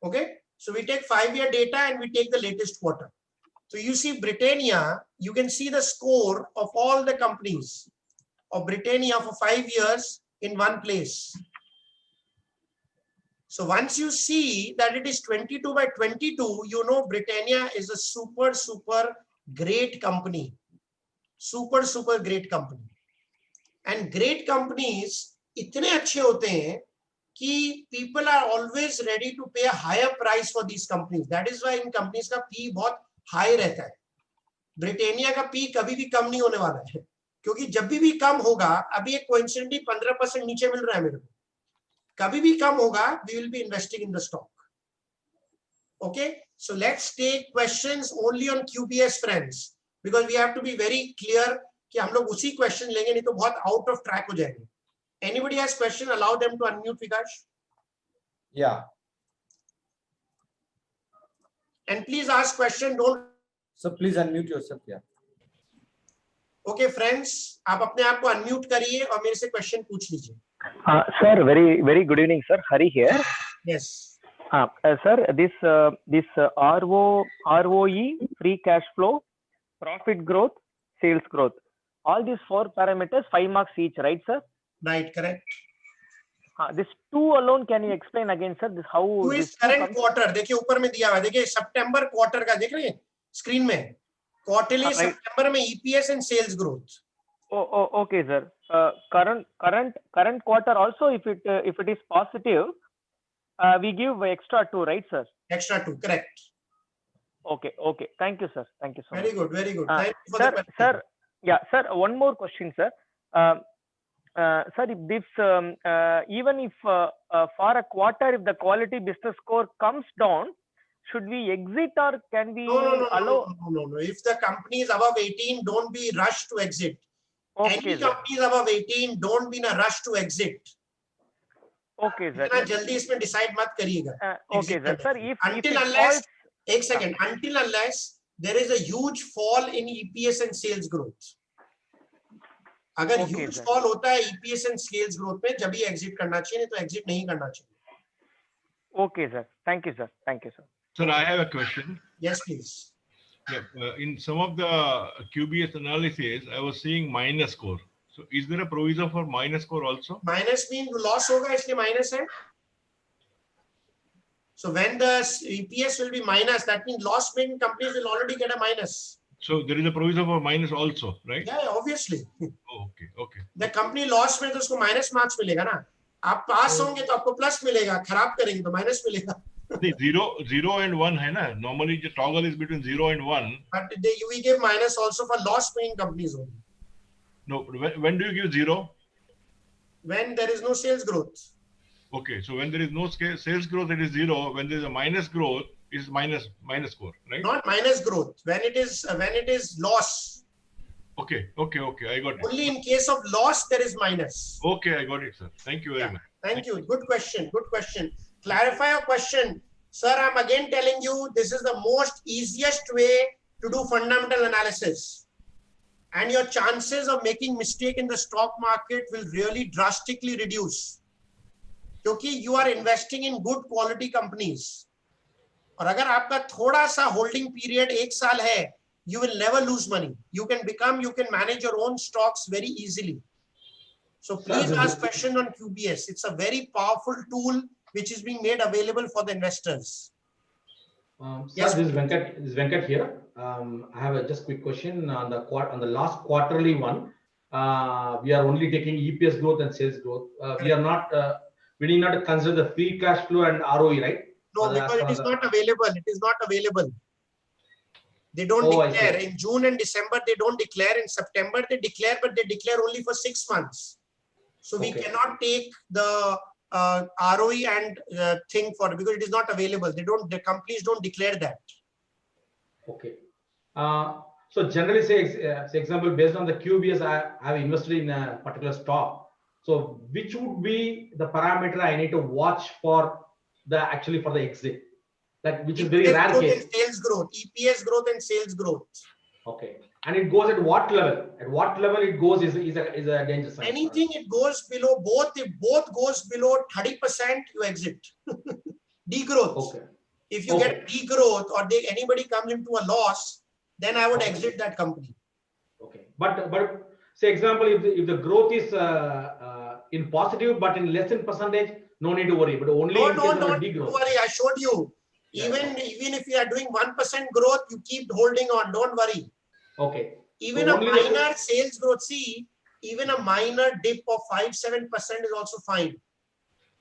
Okay, so we take 5-year data and we take the latest quarter. So you see Britannia, you can see the score of all the companies of Britannia for 5 years in one place. So once you see that it is 22 by 22, you know Britannia is a super great company. super great company. And great companies इतने अच्छे होते हैं कि people are always ready to pay a higher price for these companies. That is why in companies का P बहुत high रहता है. ब्रिटेनिया का P कभी भी कम नहीं होने वाला है, क्योंकि जब भी कम होगा, अभी एक coincidentally 15% नीचे मिल रहा है मेरे को, कभी भी कम होगा, we will be investing in the stock. Okay, so let's take questions only on QBS, friends. Because we have to be very clear कि हम लोग उसी क्वेश्चन लेंगे, नहीं तो बहुत आउट ऑफ ट्रैक हो जाएंगे. Anybody has question? Allow them to unmute, Vikash. Yeah. And please ask question. Don't. So please unmute yourself. Yeah. Okay, friends, आप अपने आप को unmute करिए और मेरे से question पूछ लीजिए. Sir, very good evening, sir. Hari here. Yes. Sir, this ROE, free cash flow, profit growth, sales growth, all these 4 parameters, 5 marks each, right, sir? Right, correct. This 2 alone, can you explain again, sir? This how? 2 is current quarter. देखिए ऊपर में दिया हुआ है, देखिए सितंबर quarter का देख रहे हैं स्क्रीन में, क्वार्टरली सितंबर में EPS and sales growth. Oh, okay, sir. Current quarter also, if it is positive, we give extra 2, right, sir? Extra 2, correct. Okay. Thank you, sir. Thank you so much. Very good. Thank you for sir, the question. Sir, one more question, sir. Sir, if this, even if for a quarter, if the quality business score comes down, should we exit or can we allow? No. If the company is above 18, don't be rushed to exit. Okay, Any company is above 18, don't be in a rush to exit. Okay, sir. इतना जल्दी इसमें decide मत करिएगा. Okay, sir. Sir, until unless एक second, until unless there is a huge fall in EPS and sales growth. अगर huge fall होता है EPS and sales growth में, जब ही exit करना चाहिए, नहीं तो exit नहीं करना चाहिए. Okay, sir. Thank you, sir. Thank you, sir. Sir, I have a question. Yes, please. Yeah, in some of the QBS analysis, I was seeing minus score. So is there a provision for minus score also? Minus means loss होगा इसलिए minus है. So when the EPS will be minus, that means loss-making companies will already get a minus. So there is a provision for minus also, right? Yeah, obviously. Oh, okay, okay. The company loss में तो उसको minus marks मिलेगा ना. आप pass होंगे तो आपको plus मिलेगा. खराब करेंगे तो minus मिलेगा. Zero and one है ना. Normally the toggle is between 0 and 1. But we give minus also for loss-making companies only. No, when do you give 0? When there is no sales growth. Okay, so when there is no sales growth, it is 0. When there is a minus growth, is minus score, right? Not minus growth. When it is loss. Okay, I got it. Only in case of loss there is minus. Okay, I got it, sir. Thank you very much. Thank you. Good question. Good question. Clarify your question, sir. I'm again telling you this is the most easiest way to do fundamental analysis, and your chances of making mistake in the stock market will really drastically reduce. क्योंकि you are investing in good quality companies. और अगर आपका थोड़ा सा holding period 1 साल है, you will never lose money. You can manage your own stocks very easily. So please ask question on QBS. It's a very powerful tool which is being made available for the investors. Yes, sir, this is Venkat here. I have a just quick question on the last quarterly one. We are only taking EPS growth and sales growth. We did not consider the free cash flow and ROE, right? No, because it is not available. It is not available. They don't declare. In June and December, they don't declare. In September, they declare, but they declare only for 6 months. So we cannot take the ROE and thing for it because it is not available. The companies don't declare that. Okay. So generally, say example, based on the QBS, I have invested in a particular stock. So which would be the parameter I need to watch for the exit? Like which is very rare case. Sales growth, EPS growth and sales growth. Okay. And it goes at what level? At what level it goes is a danger sign. Anything it goes below both, if both goes below 30%, you exit. Degrowth. Okay. If you get degrowth or anybody comes into a loss, then I would exit that company. Okay. But say example, if the growth is in positive but in less than percentage, no need to worry. But only don't worry. I showed you. Even if you are doing 1% growth, you keep holding on. Don't worry. Okay. Even a minor sales growth, even a minor dip of 5-7% is also fine.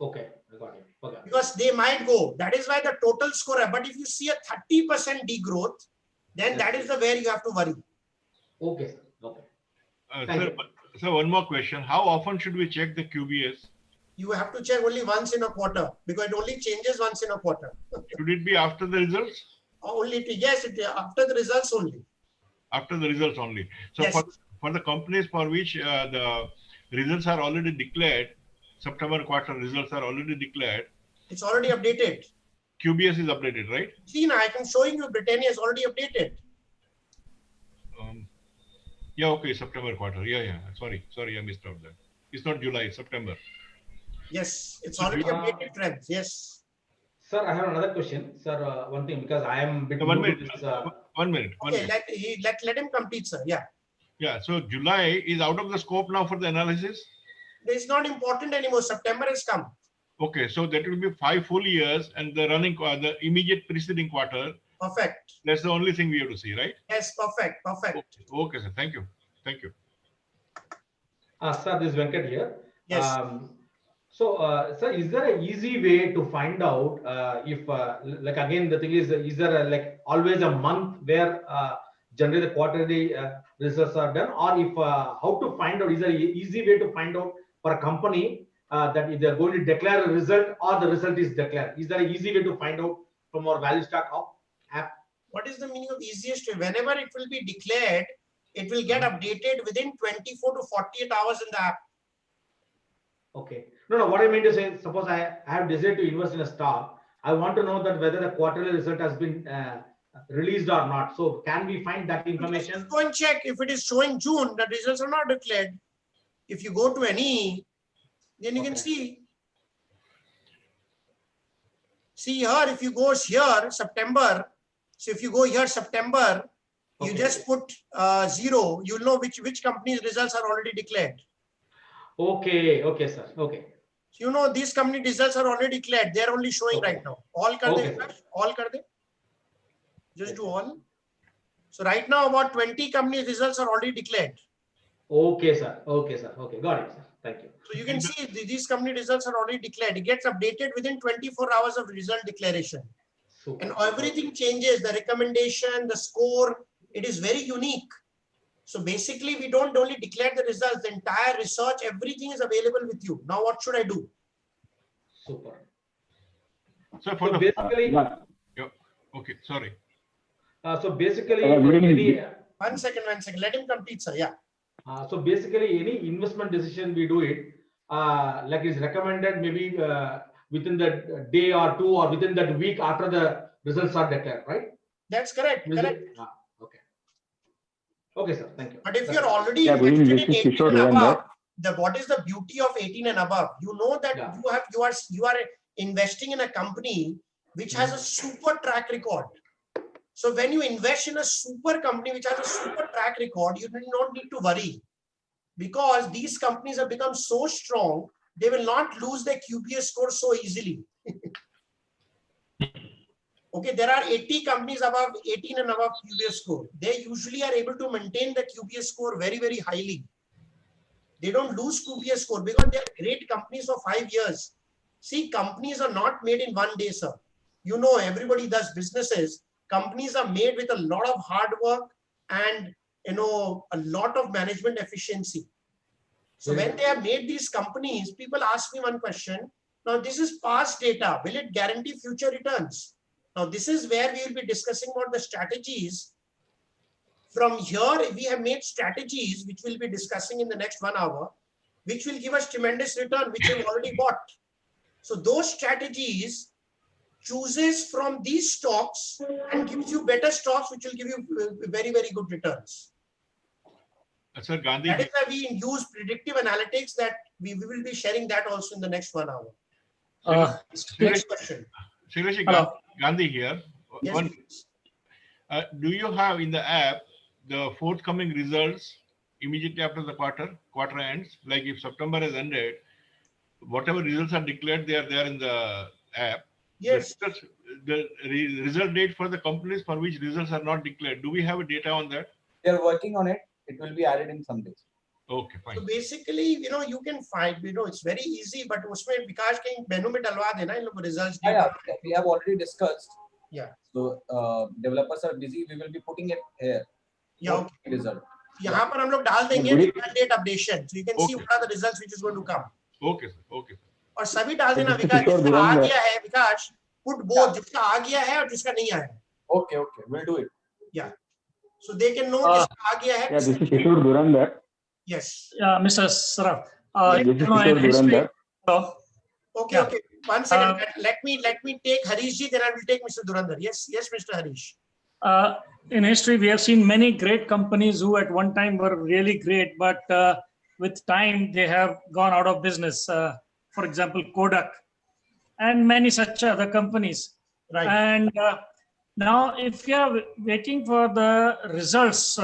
Okay, I got it. Okay. Because they might go. That is why the total score. But if you see a 30% degrowth, then that is where you have to worry. Okay. Okay. Sir, one more question. How often should we check the QBS? You have to check only once in a quarter because it only changes once in a quarter. Should it be after the results? Yes, after the results only. After the results only. So yes. for the companies for which the results are already declared, September quarter results are already declared. It's already updated. QBS is updated, right? See, now I can show you Britannia is already updated. Yeah, okay, September quarter. Yeah. Sorry, I missed out that. It's not July, it's September. Yes, it's already updated trends. Yes. Sir, I have another question. Sir, one thing, because I am a bit one minute. Okay, let him complete, sir. Yeah. Yeah, so July is out of the scope now for the analysis? It's not important anymore. September has come. Okay, so that will be 5 full years and the immediate preceding quarter. Perfect. That's the only thing we have to see, right? Yes, perfect. Okay, sir. Thank you. Sir, this is Venkat here. Yes. Sir, is there an easy way to find out if, like again, the thing is there always a month where generally the quarterly results are done, or if how to find out? Is there an easy way to find out for a company that if they are going to declare a result or the result is declared? Is there an easy way to find out from our value stack app? What is the meaning of easiest way? Whenever it will be declared, it will get updated within 24 to 48 hours in the app. Okay. No, what I mean to say, suppose I have decided to invest in a stock. I want to know that whether the quarterly result has been released or not. So can we find that information? Go and check. If it is showing June, the results are not declared. If you go to any, then you can see. See here, if you go here, September, so if you go here, September, you just put 0, you'll know which company's results are already declared. Okay, okay, sir. Okay. So, you know, these company results are already declared. They're only showing right now. All kar de, all kar de. Just do all. So right now about 20 company results are already declared. Okay, sir. Okay, sir. Okay, got it, sir. Thank you. So you can see these company results are already declared. It gets updated within 24 hours of result declaration. Super. And everything changes, the recommendation, the score, it is very unique. So basically we don't only declare the results, the entire research, everything is available with you. Now what should I do? Super. So for So basically, okay, sorry. So basically, one second, let him complete, sir. Yeah. So basically, any investment decision we do it, like is recommended maybe within the day or two or within that week after the results are declared, right? That's correct. Correct. Okay. Okay, sir. Thank you. But if you're already invested in 18 and above, what is the beauty of 18 and above? You know that you are investing in a company which has a super track record. So when you invest in a super company which has a super track record, you do not need to worry, because these companies have become so strong, they will not lose their QBS score so easily. Okay, there are 80 companies above 18 and above QBS score. They usually are able to maintain the QBS score very, very highly. They don't lose QBS score because they are great companies for 5 years. See, companies are not made in one day, sir. You know, everybody does businesses. Companies are made with a lot of hard work and, you know, a lot of management efficiency. So when they have made these companies, people ask me one question. Now, this is past data. Will it guarantee future returns? Now, this is where we will be discussing about the strategies. From here, we have made strategies, which we'll be discussing in the next 1 hour, which will give us tremendous return, which we've already bought. So those strategies chooses from these stocks and gives you better stocks, which will give you very, very good returns. Sir Gandhi, that is why we use predictive analytics, that we will be sharing that also in the next 1 hour. Next question. Gandhi here. Yes, do you have in the app the forthcoming results immediately after the quarter ends? Like if September has ended, whatever results are declared, they are there in the app. Yes. The result date for the companies for which results are not declared, do we have a data on that? They are working on it. It will be added in some days. Okay, fine. So basically, you know, you can find, you know, it's very easy, but usme Vikash ke menu mein dalwa dena in logo results. Yeah, we have already discussed. Yeah. So developers are busy. We will be putting it here. Yeah. Okay. Result. यहाँ पर हम लोग डाल देंगे result date updation, so you can see what are the results which is going to come. Okay, sir. Okay. और सभी डाल देना विकास, जिसका आ गया है विकास, put both, जिसका आ गया है और जिसका नहीं आया है. Okay, okay, we'll do it. Yeah. So they can know जिसका आ गया है. Yeah, this is Kishore Durandar. Yes. Yeah, Mr. Saraf. This is Kishore Durandar. Okay, okay. 1 second. Let me take Harish ji, then I will take Mr. Durandar. Yes, yes, Mr. Harish. In history, we have seen many great companies who at one time were really great, but with time they have gone out of business. For example, Kodak and many such other companies. Right. And now if you are waiting for the results,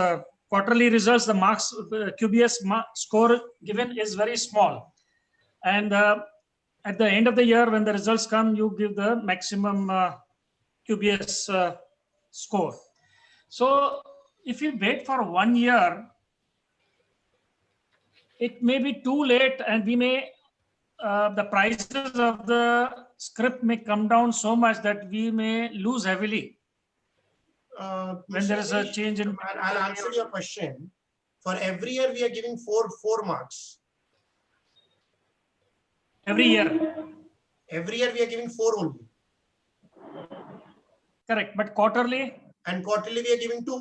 quarterly results, the marks, QBS score given is very small. And at the end of the year, when the results come, you give the maximum QBS score. So if you wait for 1 year, it may be too late, and we may the prices of the script may come down so much that we may lose heavily when there is a change in. I'll answer your question. For every year, we are giving four marks. Every year. Every year we are giving 4 only. Correct, but quarterly. And quarterly we are giving 2.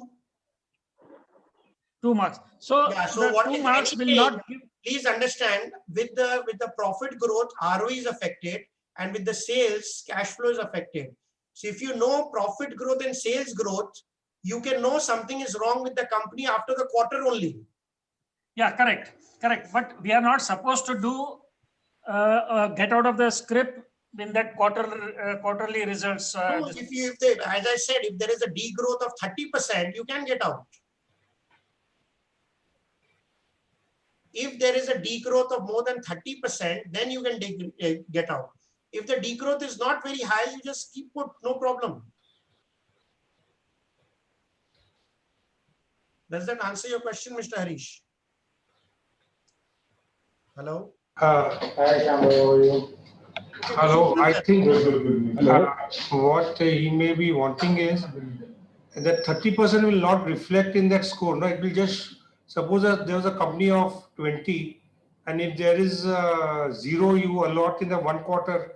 2 marks. So, yeah, so what 2 marks will not give. Please understand, with the profit growth, ROE is affected, and with the sales, cash flow is affected. So if you know profit growth and sales growth, you can know something is wrong with the company after the quarter only. Yeah, correct. But we are not supposed to do get out of the script in that quarterly results. No, if they, as I said, if there is a degrowth of 30%, you can get out. If there is a degrowth of more than 30%, then you can get out. If the degrowth is not very high, you just keep put, no problem. Does that answer your question, Mr. Harish? Hello? Hi, Shyam, how are you? Hello, I think what he may be wanting is that 30% will not reflect in that score. No, it will just, suppose that there was a company of 20, and if there is 0 you allot in the 1 quarter,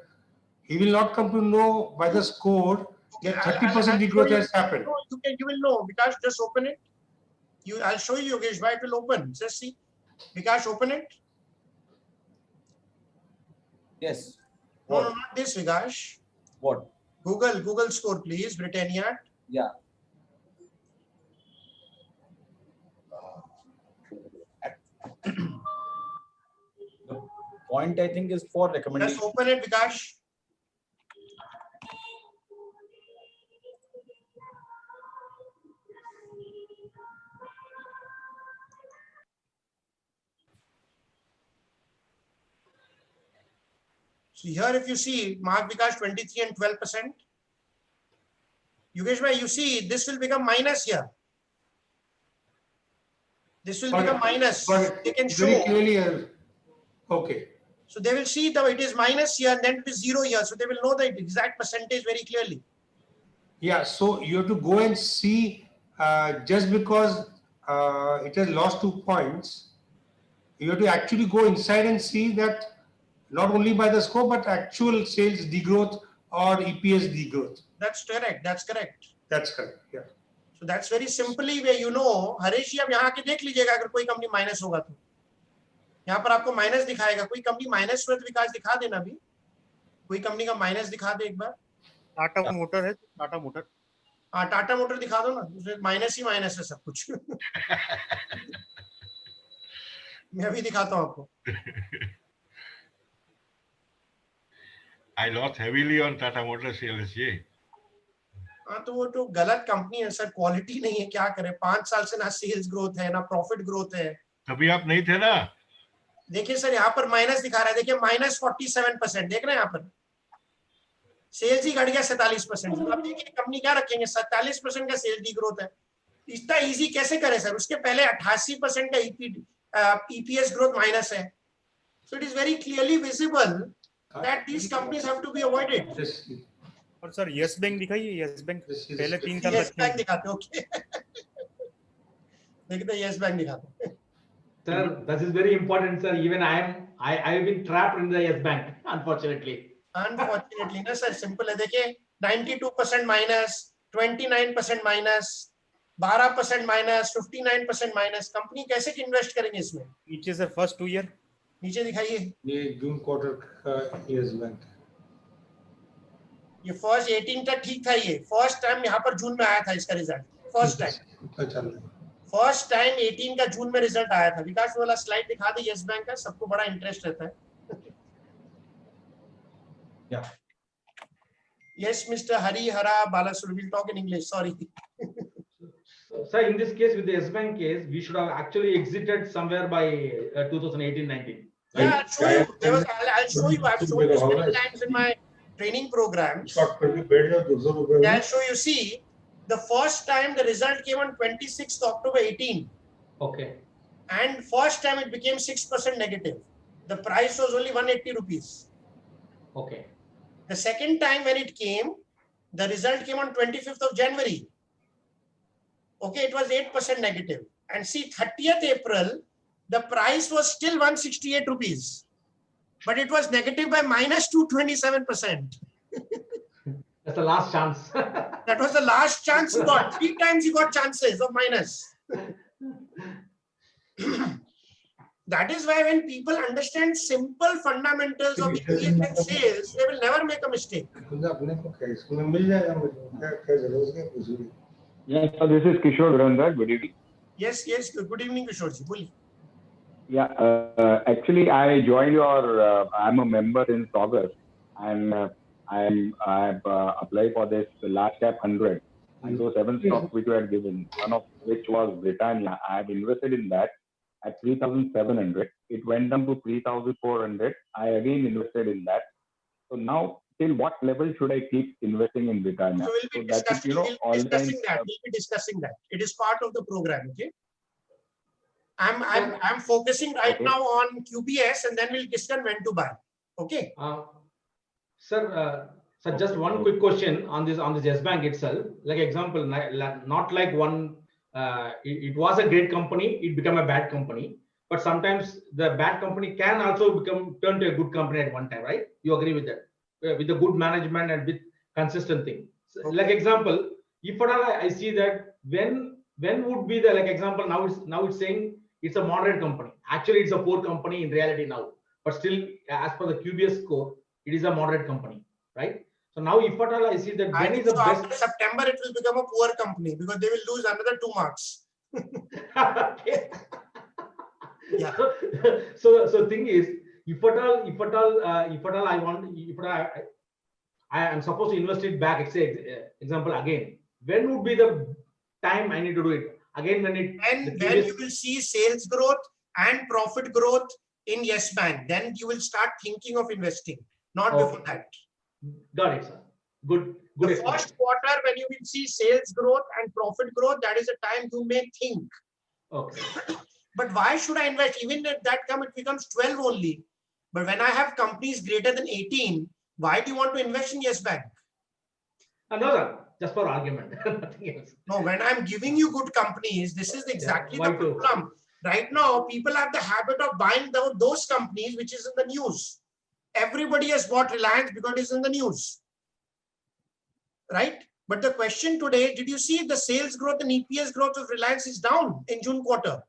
he will not come to know by the score that 30% degrowth has happened. You will know, because just open it. I'll show you, Yogesh, why it will open. Just see. Vikash, open it. Yes. No, not this, Vikash. What? Google score, please, Britannia. Yeah. The point, I think, is for recommendation. Just open it, Vikash. So here, if you see, Mark Vikash 23 and 12%. Yogesh bhai, you see, this will become minus here. This will become minus. They can show. Very clearly, okay. So they will see that it is minus here and then it is 0 here. So they will know the exact percentage very clearly. Yeah, so you have to go and see just because it has lost 2 points, you have to actually go inside and see that not only by the score, but actual sales degrowth or EPS degrowth. That's correct. That's correct. That's correct. Yeah. So that's very simply where you know, Harish जी अब यहाँ के देख लीजिएगा अगर कोई company minus होगा तो यहाँ पर आपको माइनस दिखाएगा कोई कंपनी माइनस हुआ तो विकास दिखा देना भी कोई कंपनी का माइनस दिखा दे एक बार टाटा मोटर है टाटा मोटर हाँ टाटा मोटर दिखा दो ना उसमें माइनस ही माइनस है सब कुछ मैं अभी दिखाता हूँ आपको I lost heavily on Tata Motors CLSA. हाँ तो वो तो गलत कंपनी है सर क्वालिटी नहीं है क्या करें 5 साल से ना सेल्स ग्रोथ है ना प्रॉफिट ग्रोथ है तभी आप नहीं थे ना देखिए सर यहाँ पर माइनस दिखा रहा है देखिए -47% देख रहे हैं यहाँ पर सेल्स ही घट गया 47%। अब देखिए कंपनी क्या रखेंगे 47% का सेल्स डी ग्रोथ है इतना इजी कैसे करें सर उसके पहले 88% का ईपीएस ग्रोथ माइनस है so it is very clearly visible that these companies have to be avoided. और सर यस बैंक दिखाइए यस बैंक पहले 3 साल यस बैंक दिखाते ओके देखते यस बैंक दिखाते sir that is very important sir even I have been trapped in the yes bank unfortunately ना sir simple है देखिए 92% minus 29% minus 12% minus 59% minus company कैसे इन्वेस्ट करेंगे इसमें नीचे सर फर्स्ट 2 ईयर नीचे दिखाइए ये जून क्वार्टर का यस बैंक ये फर्स्ट 18 तक ठीक था ये फर्स्ट टाइम यहाँ पर जून में आया था इसका रिजल्ट फर्स्ट टाइम 18 का जून में रिजल्ट आया था विकास वाला स्लाइड दिखा दे यस बैंक का सबको बड़ा इंटरेस्ट रहता है Yeah. Yes, Mr. Hari Hara Balasur. We'll talk in English. Sorry. So in this case, with the S Bank case, we should have actually exited somewhere by 2018-19. Yeah, I'll show you. I'll show you. I've shown you many times in my training programs. Yeah, I'll show you. See, the first time the result came on 26th October 18. Okay. And first time it became 6% negative. The price was only 180 rupees. Okay. The second time when it came, the result came on 25th of January. Okay, it was 8% negative. And see, 30th April, the price was still 168 rupees. But it was negative by -227%. That's the last chance. That was the last chance you got. 3 times you got chances of minus. That is why when people understand simple fundamentals of EPS and sales, they will never make a mistake. Yes, so this is Kishore Durandar. Good evening. Yes, yes. Good evening, Kishore ji. Boli. Yeah, actually, I joined your. I'm a member since August, and I've applied for this large cap 100. And those 7 stocks which you had given, one of which was Britannia, I have invested in that at 3,700. It went down to 3,400. I again invested in that. So now, till what level should I keep investing in Britannia? So we'll be discussing, that. We'll be discussing that. It is part of the program. Okay. I'm focusing right now on QBS, and then we'll discuss when to buy. Okay. Sir, just one quick question on this Yes Bank itself. Like example, not like one. It was a great company. It became a bad company. But sometimes the bad company can also turn to a good company at one time, right? You agree with that? With the good management and with consistent thing. So, like example, if at all I see that when would be the, like example, now it's saying it's a moderate company. Actually, it's a poor company in reality now. But still, as per the QBS score, it is a moderate company, right? So now if at all I see that when is the best. After September, it will become a poor company because they will lose another 2 marks. Yeah. So thing is, if at all I am supposed to invest it back, example again, when would be the time I need to do it again? When you will see sales growth and profit growth in Yes Bank, then you will start thinking of investing, not before that. Got it, sir. Good. The first quarter, when you will see sales growth and profit growth, that is a time you may think. Okay. But why should I invest? Even at that time, it becomes 12 only. But when I have companies greater than 18, why do you want to invest in Yes Bank? No, sir. Just for argument. Nothing else. No, when I'm giving you good companies, this is exactly the problem. Right now, people have the habit of buying those companies which is in the news. Everybody has bought Reliance because it's in the news. Right? But the question today, did you see the sales growth and EPS growth of Reliance is down in June quarter?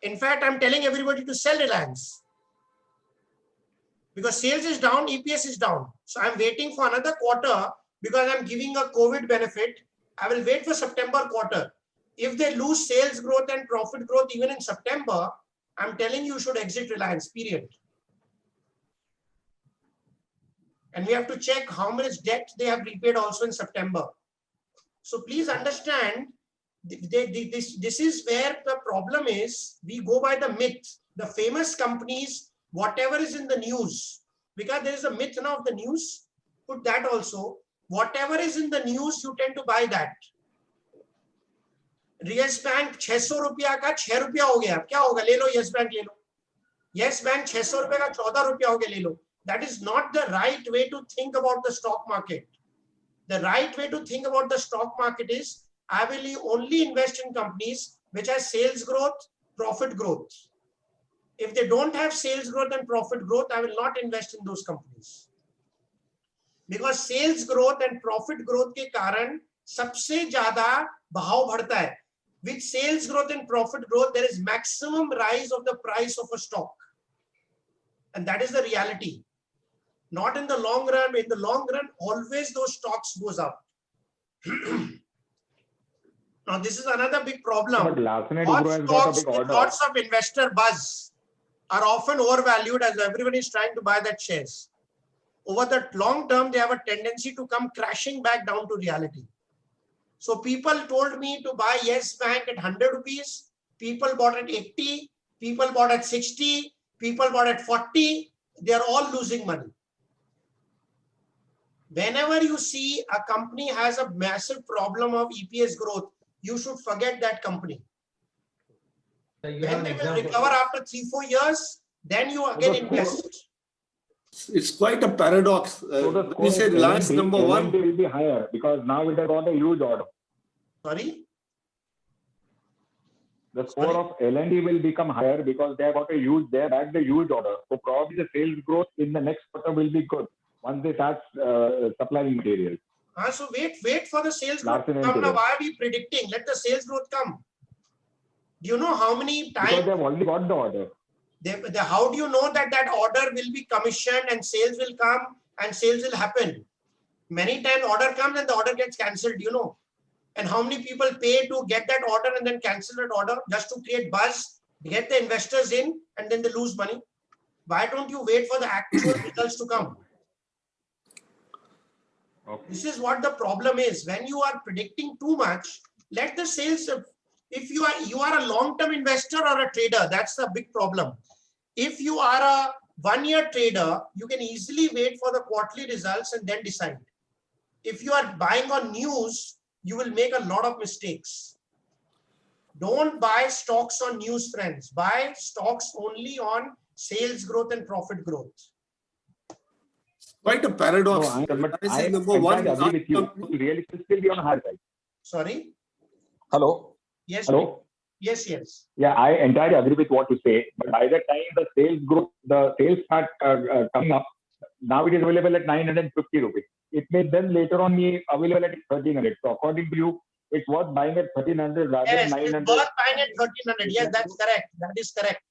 In fact, I'm telling everybody to sell Reliance. Because sales is down, EPS is down. So I'm waiting for another quarter because I'm giving a COVID benefit. I will wait for September quarter. If they lose sales growth and profit growth even in September, I'm telling you should exit Reliance, period. And we have to check how much debt they have repaid also in September. So please understand, this is where the problem is. We go by the myth. The famous companies, whatever is in the news, because there is a myth now of the news, put that also. Whatever is in the news, you tend to buy that. Yes Bank 600 रुपया का 6 रुपया हो गया, क्या होगा? ले लो Yes Bank, ले लो. Yes Bank 600 रुपये का 14 रुपया हो गया, ले लो. That is not the right way to think about the stock market. The right way to think about the stock market is, I will only invest in companies which have sales growth, profit growth. If they don't have sales growth and profit growth, I will not invest in those companies. Because sales growth and profit growth के कारण सबसे ज़्यादा भाव बढ़ता है. With sales growth and profit growth, there is maximum rise of the price of a stock. And that is the reality. Not in the long run. In the long run, always those stocks goes up. Now, this is another big problem. Lots of investor buzz are often overvalued as everyone is trying to buy that shares. Over the long term, they have a tendency to come crashing back down to reality. So people told me to buy Yes Bank at 100 rupees. People bought at 80. People bought at 60. People bought at 40. They are all losing money. Whenever you see a company has a massive problem of EPS growth, you should forget that company. When they will recover after 3-4 years, then you again invest. It's quite a paradox. We said Reliance number one will be higher because now it has got a huge order. Sorry? The score of L&D will become higher because they have got a huge order. So probably the sales growth in the next quarter will be good once they start supplying materials. So wait for the sales growth to come. Now, why are we predicting? Let the sales growth come. Do you know how many times? Because they've already got the order. How do you know that that order will be commissioned and sales will come and sales will happen? Many times order comes and the order gets cancelled, you know. And how many people pay to get that order and then cancel that order just to create buzz, get the investors in, and then they lose money? Why don't you wait for the actual results to come? Okay. This is what the problem is. When you are predicting too much, let the sales. If you are a long-term investor or a trader, that's a big problem. If you are a one-year trader, you can easily wait for the quarterly results and then decide. If you are buying on news, you will make a lot of mistakes. Don't buy stocks on news, friends. Buy stocks only on sales growth and profit growth. Quite a paradox. No, but I I say number one. entirely agree with you. Really, it will still be on a higher side. Sorry? Hello? Yes. Hello? Yes, yes. Yeah, I entirely agree with what you say. But by the time the sales growth, the sales start coming up, now it is available at 950 rupees. It may then later on be available at 1300. So according to you, it's worth buying at 1300 rather than Yes, 900. it's worth buying at 1300. Yes, that's correct. That is correct.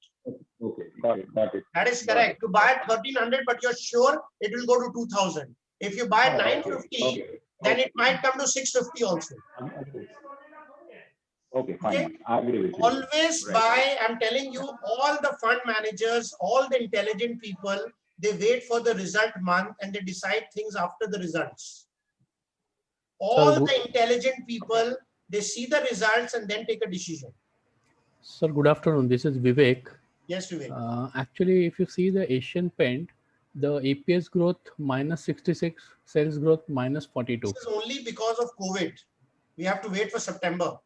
Okay, got it, got it. That is correct. To buy at 1300, but you're sure it will go to 2000. If you buy at 950, then it might come to 650 also. Okay, fine. I agree with you. Always buy, I'm telling you, all the fund managers, all the intelligent people, they wait for the result month and they decide things after the results. All the intelligent people, they see the results and then take a decision. Sir, good afternoon. This is Vivek. Yes, Vivek. Actually, if you see the Asian Paint, the APS growth minus 66, sales growth minus 42. This is only because of COVID. We have to wait for September.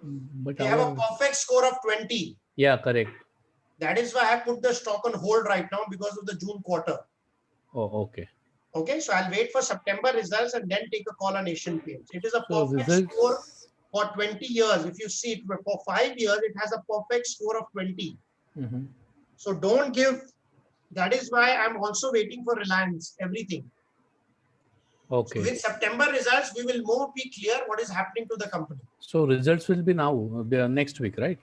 But they have a perfect score of 20. Yeah, correct. That is why I put the stock on hold right now because of the June quarter. Oh, okay. Okay, so I'll wait for September results and then take a call on Asian Paints. It is a perfect score for 20 years. If you see it for 5 years, it has a perfect score of 20. Mm-hmm. So don't give. That is why I'm also waiting for Reliance, everything. Okay. So with September results, we will more be clear what is happening to the company. So results will be now, the next week, right?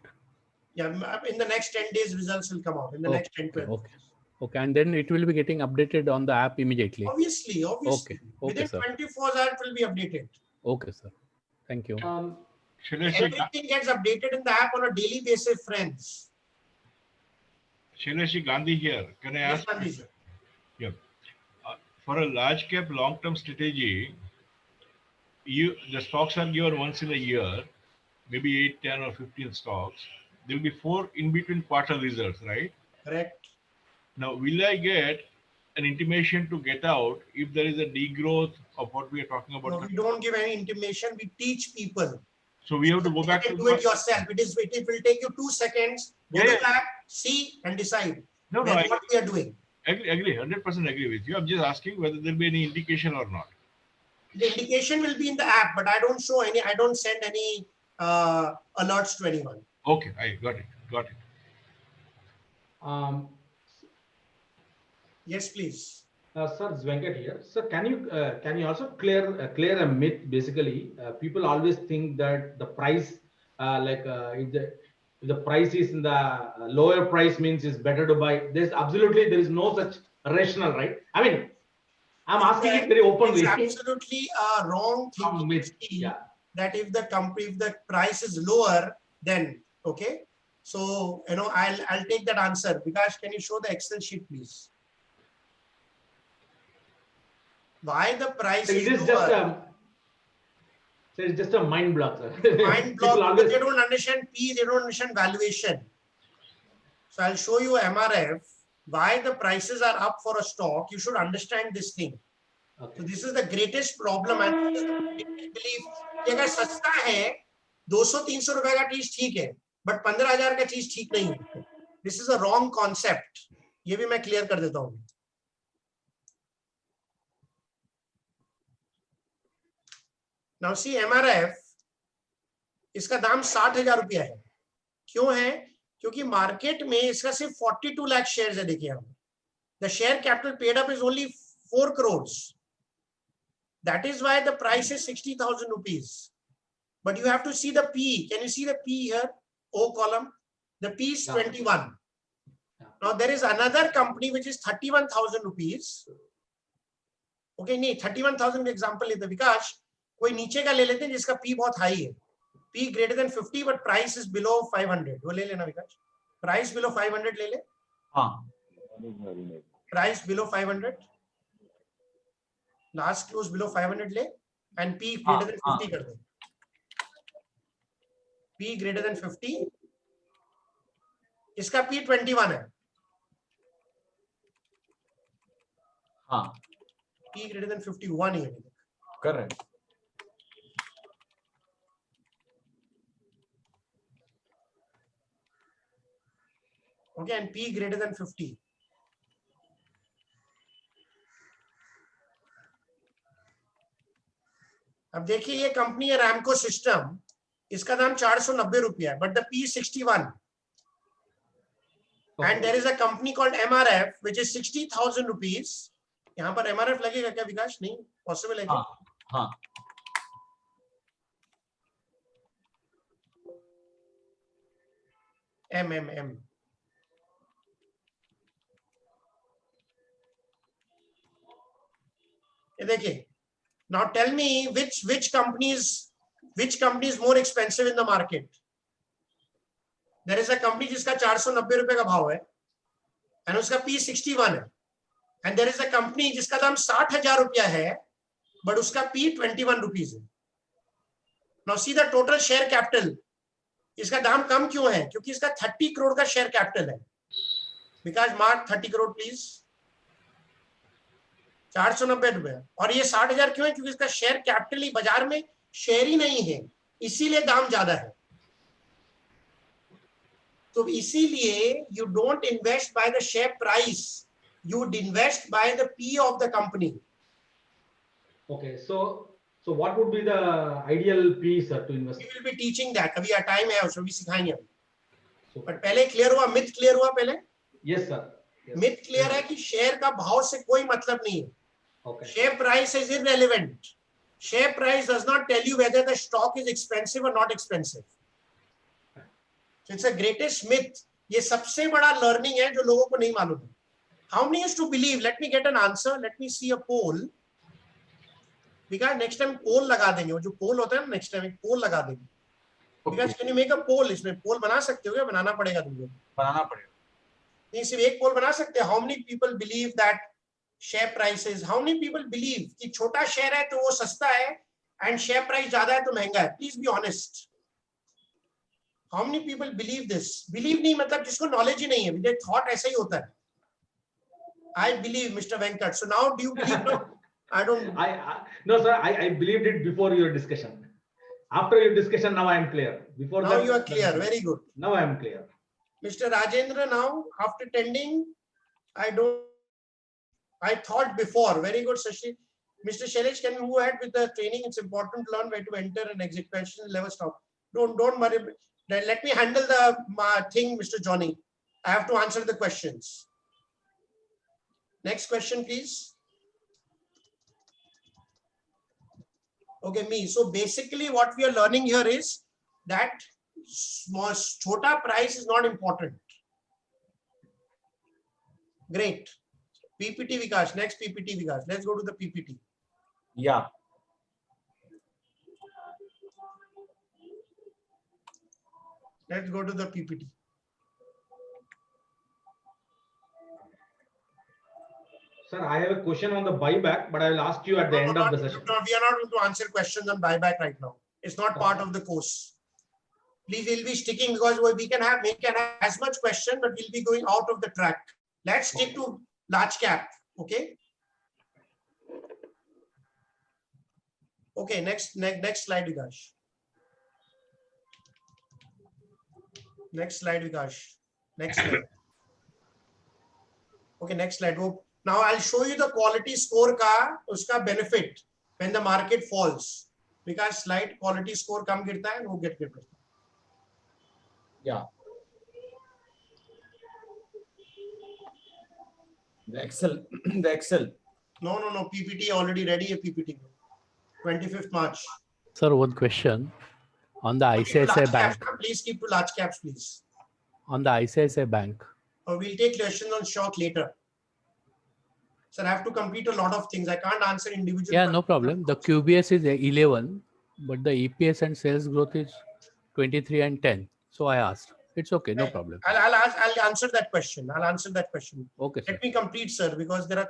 Yeah, in the next 10 days, results will come out. In the next 10, 12 okay. Okay, and then it will be getting updated on the app immediately. Obviously. Okay, Within sir. 24 hours, it will be updated. Okay, sir. Thank you. Everything gets updated in the app on a daily basis, friends. Shailesh Gandhi here. Can I ask? Yes, Gandhi, sir. Yeah. For a large cap long term strategy, the stocks are given once in a year, maybe 8, 10, or 15 stocks. There will be 4 in between quarter results, right? Correct. Now, will I get an intimation to get out if there is a degrowth of what we are talking about? No, we don't give any intimation. We teach people. So we have to go back to do it yourself. It will take you 2 seconds. Go to the app, see, and decide. No, what we are doing. Agree, 100% agree with you. I'm just asking whether there will be any indication or not. The indication will be in the app, but I don't show any. I don't send any alerts to anyone. Okay, I got it. Yes, please. Sir, Venkat here. Sir, can you also clear a myth? Basically, people always think that the price, if the price is in the lower price means it's better to buy. There is no such rational, right? I mean, I'm asking it very openly. It's absolutely a wrong thing. That if the price is lower, then okay. So I'll take that answer. Vikas, can you show the Excel sheet, please? Why the price is lower? It's just a mind block, sir. Mind block because they don't understand P, they don't understand valuation. So I'll show you MRF. Why the prices are up for a stock, you should understand this thing. Okay. So this is the greatest problem. I believe कि अगर सस्ता है 200-300 रुपए का चीज ठीक है, but 15,000 का चीज ठीक नहीं है. This is a wrong concept. ये भी मैं clear कर देता हूँ. Now see MRF, इसका दाम 60,000 रुपया है. क्यों है? क्योंकि मार्केट में इसका सिर्फ 42 लाख शेयर्स है. देखिए हम, the share capital paid up is only 4 crores. That is why the price is 60,000 rupees. But you have to see the P. Can you see the P here? O column. The P is 21. Now there is another company which is 31,000 rupees. Okay, नहीं 31,000 का example लेते विकास. कोई नीचे का ले लेते हैं जिसका P बहुत high है. P greater than 50 but price is below 500. वो ले लेना विकास. Price below 500 ले ले. हाँ. Price below 500. Last close below 500 ले and P greater than 50 कर दे. P greater than 50. इसका P 21 है. हाँ. P greater than 51 ही है. Correct. Okay, and P greater than 50. अब देखिए ये कंपनी है रैमको सिस्टम, इसका दाम 490 रुपया है, but the P 61. And there is a company called MRF which is 60,000 rupees. यहाँ पर MRF लगेगा क्या विकास? नहीं, पॉसिबल है क्या? हाँ. M. ये देखिए. Now tell me which company is more expensive in the market? There is a company जिसका 490 रुपए का भाव है, and उसका P 61 है, and there is a company जिसका दाम 60,000 रुपया है, but उसका P 21 rupees है. Now see the total share capital. इसका दाम कम क्यों है? क्योंकि इसका 30 करोड़ का शेयर कैपिटल है. विकास मार्क 30 करोड़ प्लीज. 490 रुपए. और ये 60,000 क्यों है? क्योंकि इसका शेयर कैपिटल ही बाजार में शेयर ही नहीं है, इसीलिए दाम ज्यादा है. तो इसीलिए you don't invest by the share price, you invest by the P of the company. Okay, so what would be the ideal P, sir, to invest? We will be teaching that. अभी time है, उसमें भी सिखाएंगे हम. But पहले clear हुआ, myth clear हुआ पहले? Yes, sir. मिथ क्लियर है कि शेयर का भाव से कोई मतलब नहीं है. Okay. Share price is irrelevant. Share price does not tell you whether the stock is expensive or not expensive. So it's the greatest myth. ये सबसे बड़ा learning है जो लोगों को नहीं मालूम है. How many used to believe? Let me get an answer. Let me see a poll. Because next time poll लगा देंगे. वो जो poll होता है ना, next time एक poll लगा देंगे. Because can you make a poll? इसमें poll बना सकते हो क्या? बनाना पड़ेगा तुमको. बनाना पड़ेगा. नहीं, सिर्फ एक poll बना सकते हैं. How many people believe that share prices? How many people believe कि छोटा शेयर है तो वो सस्ता है and share price ज्यादा है तो महंगा है? Please be honest. How many people believe this? Believe नहीं मतलब जिसको knowledge ही नहीं है. They thought ऐसा ही होता है. I believe, Mr. Venkat. So now do you believe? No, I don't. No, sir. I believed it before your discussion. After your discussion, now I am clear. Before now that, you are clear. Very good. Now I am clear. Mr. Rajendra, now after attending, I thought before. Very good, Sashi. Mr. Shailesh, can you move ahead with the training? It's important to learn where to enter and exit questions. Level stop. Don't worry. Let me handle the thing, Mr. Johnny. I have to answer the questions. Next question, please. Okay, me. So basically what we are learning here is that small chota price is not important. Great. PPT Vikas. Next PPT Vikas. Let's go to the PPT. Yeah. Let's go to the PPT. Sir, I have a question on the buyback, but I will ask you at the end of the session. No, we are not going to answer questions on buyback right now. It's not part of the course. Please, we'll be sticking because we can have as much question, but we'll be going out of the track. Let's stick to large cap. Okay. Okay. Next slide, Vikash. Next slide, Vikash. Next slide. Okay. Next slide. Now I'll show you the quality score ka uska benefit when the market falls. Because slide quality score kam girta hai, wo get girta. Yeah. The Excel. No. PPT already ready. A PPT. 25th March. Sir, one question on the ICICI Bank. Please keep to large caps, please. On the ICICI Bank. We'll take questions on stock later. Sir, I have to complete a lot of things. I can't answer individual. Yeah, no problem. The QBS is 11, but the EPS and sales growth is 23 and 10. So I asked. It's okay, no problem. I'll answer that question. Okay. Let me complete, sir, because there are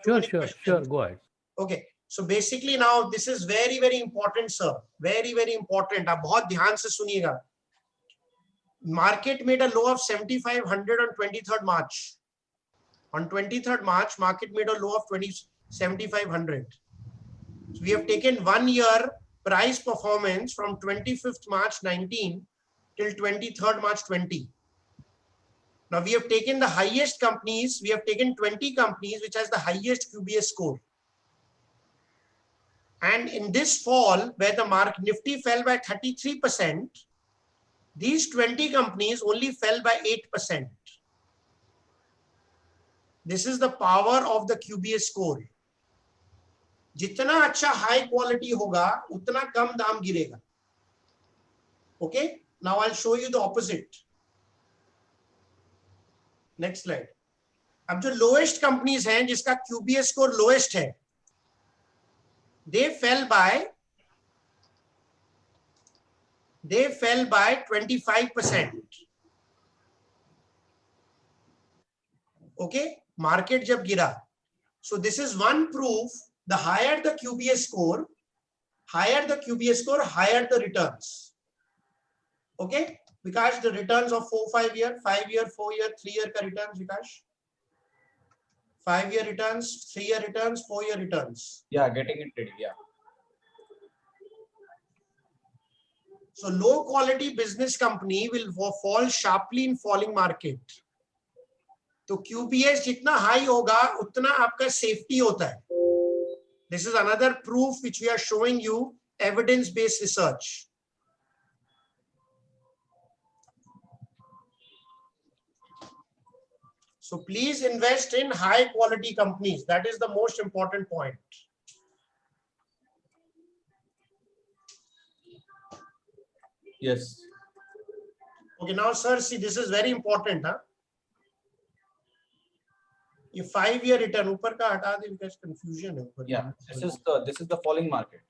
Sure. Go ahead. Okay. So basically now this is very, very important, sir. Very, very important. आप बहुत ध्यान से सुनिएगा. Market made a low of 7,500 on 23rd March. On 23rd March, market made a low of 7,500. So we have taken 1 year price performance from 25th March 19 till 23rd March 20. Now we have taken the highest companies. We have taken 20 companies which has the highest QBS score. And in this fall, where the Nifty fell by 33%, these 20 companies only fell by 8%. This is the power of the QBS score. जितना अच्छा high quality होगा, उतना कम दाम गिरेगा. Okay? Now I'll show you the opposite. Next slide. अब जो lowest companies हैं, जिसका QBS score lowest है, they fell by 25%. Okay, market jab gira. So this is one proof. The higher the QBS score, higher the returns. Okay, Vikash, the returns of 4-5 year, 5 year, 4 year, 3 year ka returns, Vikash. 5 year returns, 3 year returns, 4 year returns. Yeah, getting it ready. Yeah. So low quality business company will fall sharply in falling market. तो QBS जितना high होगा, उतना आपका safety होता है. This is another proof which we are showing you, evidence-based research. So please invest in high quality companies. That is the most important point. Yes. Okay, now sir, see, this is very important. Huh? ये 5 year return ऊपर का हटा दे because confusion है ऊपर. Yeah, this is the falling market.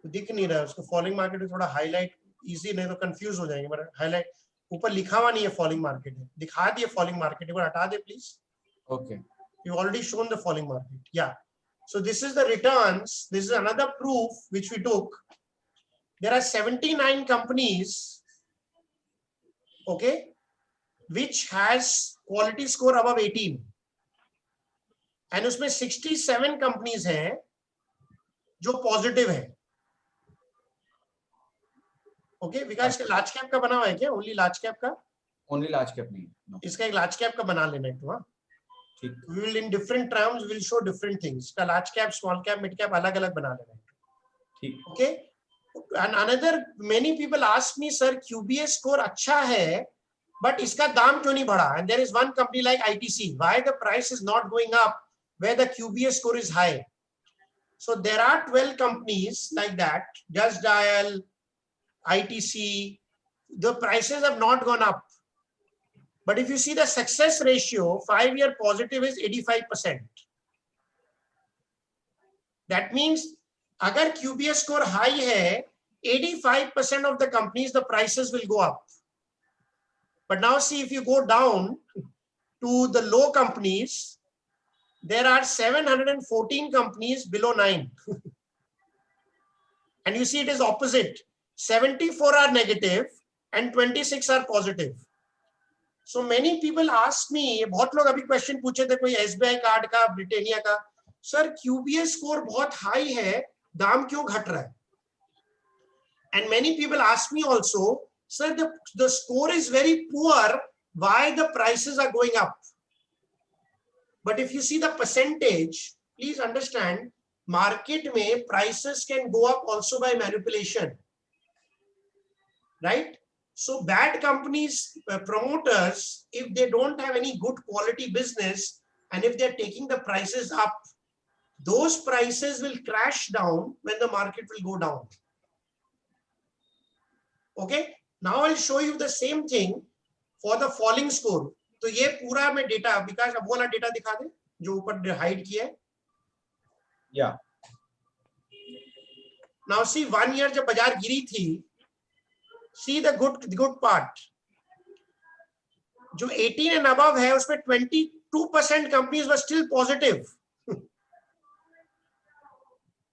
दिख नहीं रहा है उसको falling market में थोड़ा highlight easy नहीं तो confuse हो जाएंगे. पर highlight ऊपर लिखा हुआ नहीं है falling market है. दिखा दिए falling market एक बार हटा दे please. Okay. You already shown the falling market. Yeah. So this is the returns. This is another proof which we took. There are 79 companies, okay, which has quality score above 18. And उसमें 67 companies हैं जो positive है. Okay, विकास का large cap का बना हुआ है क्या? Only large cap का? Only large cap नहीं. No. इसका एक large cap का बना लेना है तो हाँ. We will in different terms we will show different things. इसका large cap, small cap, mid cap अलग अलग बना लेना है. Okay. And another, many people ask me, sir, QBS score अच्छा है, but इसका दाम क्यों नहीं बढ़ा? And there is one company like ITC. Why the price is not going up where the QBS score is high? So there are 12 companies like that. Just Dial, ITC. The prices have not gone up. But if you see the success ratio, 5 year positive is 85%. That means अगर QBS score high है, 85% of the companies, the prices will go up. But now see, if you go down to the low companies, there are 714 companies below 9. And you see it is opposite. 74 are negative and 26 are positive. So many people ask me, बहुत लोग अभी question पूछे थे कोई SBI card का, ब्रिटेनिया का, sir QBS score बहुत high है, दाम क्यों घट रहा है? And many people ask me also, sir, the score is very poor, why the prices are going up? But if you see the percentage, please understand, market में prices can go up also by manipulation, right? So bad companies, promoters, if they don't have any good quality business, and if they're taking the prices up, those prices will crash down when the market will go down. Okay, now I'll show you the same thing for the falling score. तो ये पूरा मैं data, विकास अब वाला data दिखा दे जो ऊपर hide किया है. Yeah. Now see, 1 year जब बाजार गिरी थी, see the good part. जो 18 and above है उसमें 22% companies were still positive.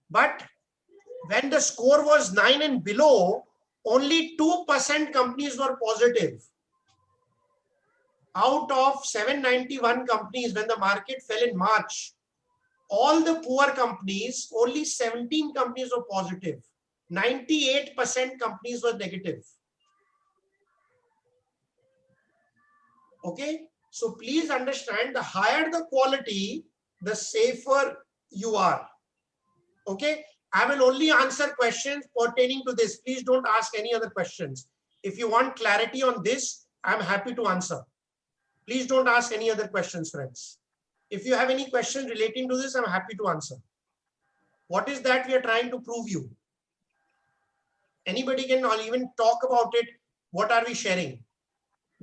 But when the score was 9 and below, only 2% companies were positive. Out of 791 companies, when the market fell in March, all the poor companies, only 17 companies were positive. 98% companies were negative. Okay, so please understand, the higher the quality, the safer you are. Okay, I will only answer questions pertaining to this. Please don't ask any other questions. If you want clarity on this, I'm happy to answer. Please don't ask any other questions, friends. If you have any questions relating to this, I'm happy to answer. What is that we are trying to prove you? Anybody can even talk about it. What are we sharing?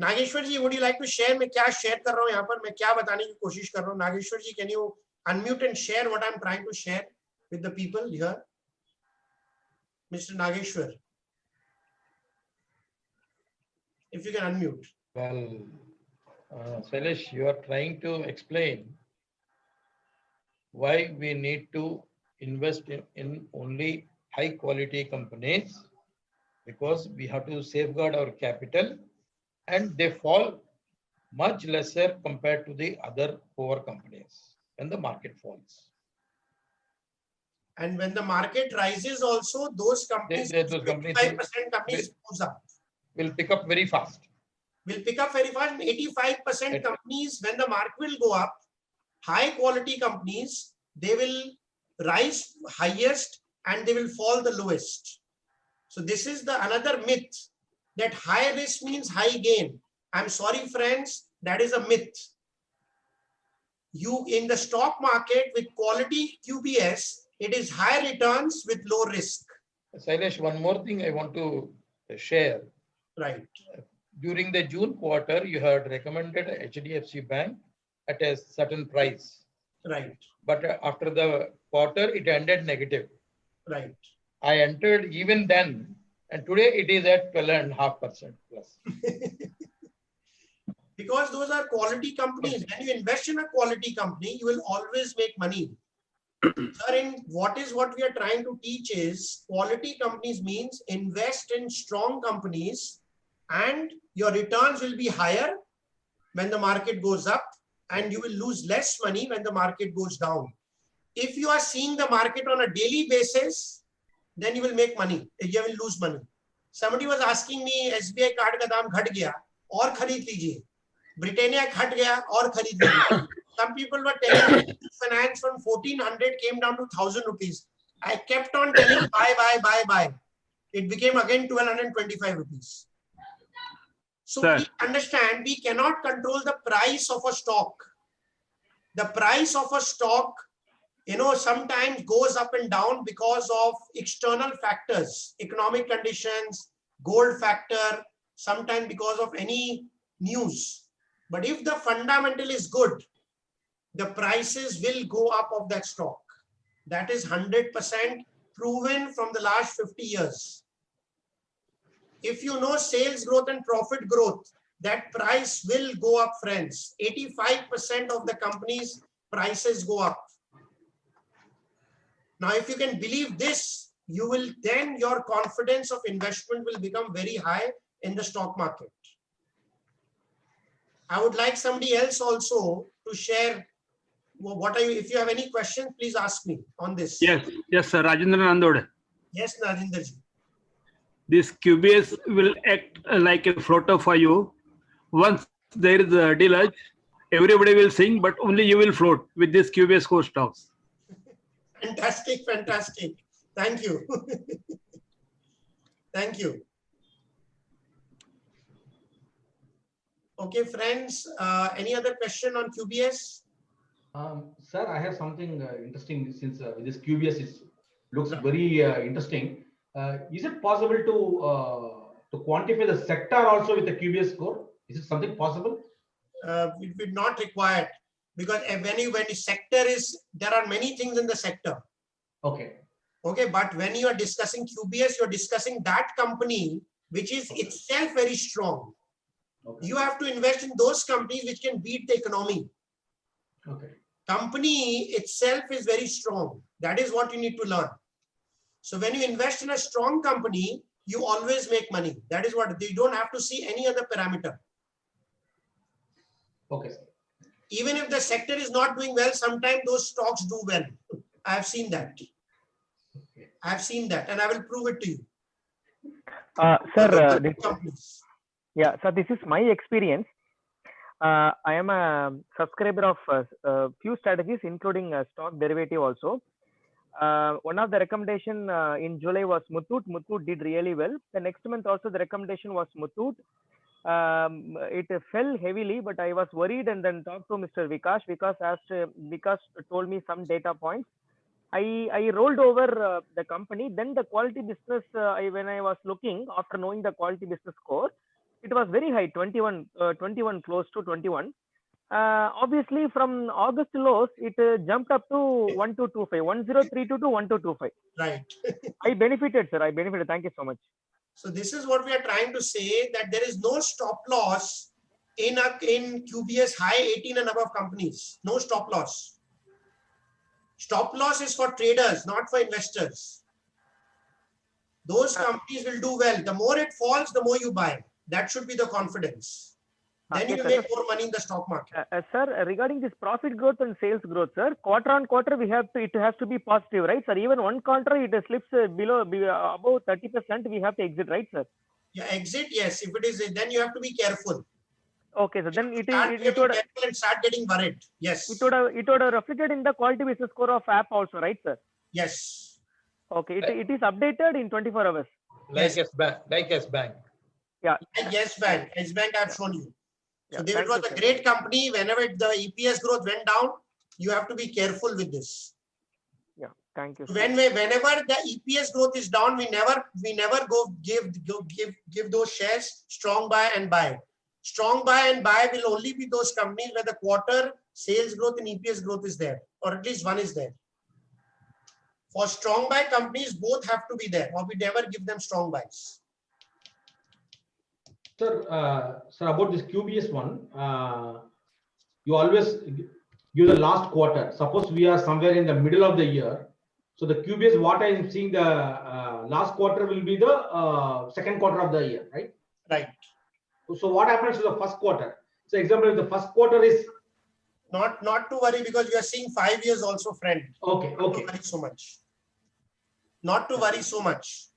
Nageshwar ji, would you like to share? मैं क्या share कर रहा हूँ यहाँ पर? मैं क्या बताने की कोशिश कर रहा हूँ? Nageshwar ji, can you unmute and share what I'm trying to share with the people here? Mr. Nageshwar, if you can unmute. Well, Shailesh, you are trying to explain why we need to invest in only high quality companies, because we have to safeguard our capital and they fall much lesser compared to the other poor companies when the market falls. And when the market rises also, those companies, 85% companies goes up. Will pick up very fast. Will pick up very fast. 85% companies, when the market will go up, high quality companies, they will rise highest and they will fall the lowest. So this is the another myth, that high risk means high gain. I'm sorry, friends, that is a myth. You in the stock market with quality QBS, it is high returns with low risk. Shailesh, one more thing I want to share. Right. During the June quarter, you had recommended HDFC Bank at a certain price. Right. But after the quarter, it ended negative. Right. I entered even then, and today it is at 12.5% plus. Because those are quality companies. When you invest in a quality company, you will always make money. Sir, what we are trying to teach is quality companies means invest in strong companies and your returns will be higher when the market goes up and you will lose less money when the market goes down. If you are seeing the market on a daily basis, then you will make money. You will lose money. Somebody was asking me, SBI card का दाम घट गया और खरीद लीजिए. Britannia घट गया और खरीद लीजिए. Some people were telling me finance from 1400 came down to 1000 rupees. I kept on telling buy. It became again 1225 rupees. So please understand, we cannot control the price of a stock. The price of a stock, sometimes goes up and down because of external factors, economic conditions, gold factor, sometimes because of any news. But if the fundamental is good, the prices will go up of that stock. That is 100% proven from the last 50 years. If you know sales growth and profit growth, that price will go up, friends. 85% of the companies' prices go up. Now, if you can believe this, then your confidence of investment will become very high in the stock market. I would like somebody else also to share. If you have any questions, please ask me on this. Yes, sir. Rajendra Nandode. Yes, Rajendra ji. This QBS will act like a floater for you. Once there is a deluge, everybody will sing, but only you will float with this QBS core stocks. Fantastic. Thank you. Thank you. Okay, friends, any other question on QBS? Sir, I have something interesting since this QBS looks very interesting. Is it possible to quantify the sector also with the QBS score? Is it something possible? It will not required, because when you sector is, there are many things in the sector. Okay. Okay, but when you are discussing QBS, you are discussing that company which is itself very strong. Okay. You have to invest in those companies which can beat the economy. Okay. Company itself is very strong. That is what you need to learn. So when you invest in a strong company, you always make money. That is what, you don't have to see any other parameter. Okay. Even if the sector is not doing well, sometimes those stocks do well. I have seen that. I have seen that, and I will prove it to you. Sir, this is my experience. I am a subscriber of few strategies, including stock derivative also. One of the recommendation in July was Muthoot. Muthoot did really well. The next month also the recommendation was Muthoot. It fell heavily, but I was worried and then talked to Mr. Vikash. Vikash told me some data points. I rolled over the company. Then the quality business, when I was looking after knowing the quality business score, it was very high, 21, close to 21. Obviously, from August lows, it jumped up to 1225, 1032 to 1225. Right. I benefited, sir. I benefited. Thank you so much. So this is what we are trying to say, that there is no stop loss in QBS high 18 and above companies. No stop loss. Stop loss is for traders, not for investors. Those companies will do well. The more it falls, the more you buy. That should be the confidence. Then you make more money in the stock market. Sir, regarding this profit growth and sales growth, sir, quarter on quarter, it has to be positive, right, sir? Even one quarter, it slips above 30%, we have to exit, right, sir? Yeah, exit, yes. If it is, then you have to be careful. Okay, so then it would and start getting worried. Yes. It would have reflected in the quality business score of app also, right, sir? Yes. Okay, it is updated in 24 hours. Like yes bank. Yeah. Like Yes Bank. Yes Bank I've shown you. So Yeah, it was a great company. Whenever the EPS growth went down, you have to be careful with this. Yeah, thank you. Whenever the EPS growth is down, we never go give those shares strong buy and buy. Strong buy and buy will only be those companies where the quarter sales growth and EPS growth is there, or at least one is there. For strong buy companies, both have to be there, or we never give them strong buys. Sir, about this QBS one, you always give the last quarter. Suppose we are somewhere in the middle of the year. So the QBS, what I am seeing, the last quarter will be the second quarter of the year, right? Right. So what happens to the first quarter? So example, if the first quarter is not to worry, because you are seeing 5 years also, friend. Okay. Not to worry so much. Not to worry so much.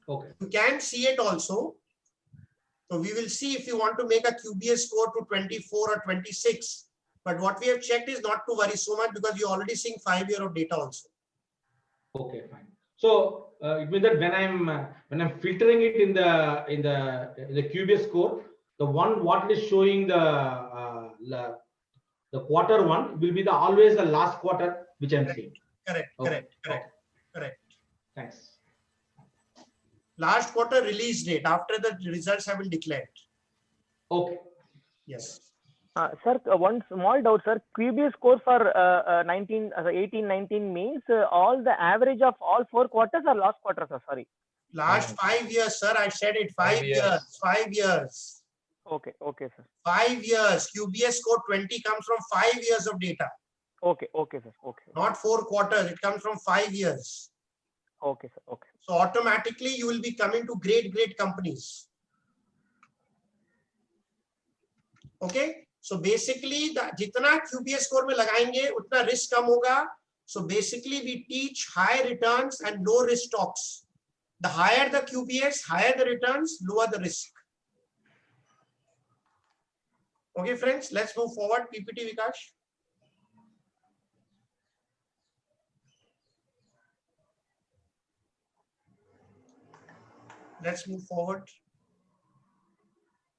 Okay. You can see it also. So we will see if you want to make a QBS score to 24 or 26. But what we have checked is not to worry so much, because you're already seeing 5 year of data also. Okay, fine. So it means that when I'm filtering it in the QBS score, the one what is showing the quarter one will be always the last quarter which I'm seeing. Correct. Thanks. Last quarter release date after the results have been declared. Okay. Yes. Sir, one small doubt, sir. QBS score for 18-19 means all the average of all 4 quarters or last quarter, sir? Sorry. Last 5 years, sir. I said it. 5 years. 5 years. Okay, sir. 5 years. QBS score 20 comes from 5 years of data. Okay, sir. Okay. Not 4 quarters. It comes from 5 years. Okay, sir. Okay. So automatically you will be coming to great companies. Okay. So basically, जितना QBS score में लगाएंगे उतना risk कम होगा. So basically, we teach high returns and low risk stocks. The higher the QBS, higher the returns, lower the risk. Okay, friends, let's move forward. PPT, Vikash. Let's move forward.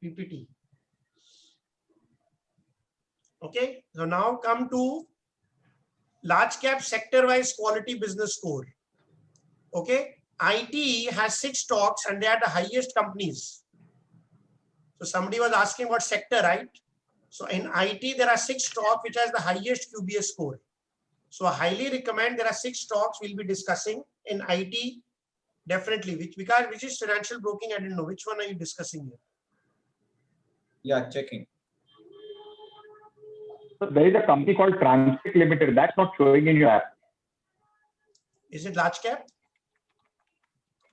PPT. Okay, so now come to large cap sector wise quality business score. Okay, IT has 6 stocks and they are the highest companies. So somebody was asking what sector, right? So in IT, there are 6 stocks which has the highest QBS score. So I highly recommend, there are 6 stocks we'll be discussing in IT. Definitely, which is financial broking, I didn't know. Which one are you discussing here? Yeah, checking. So there is a company called Transit Limited. That's not showing in your app. Is it large cap?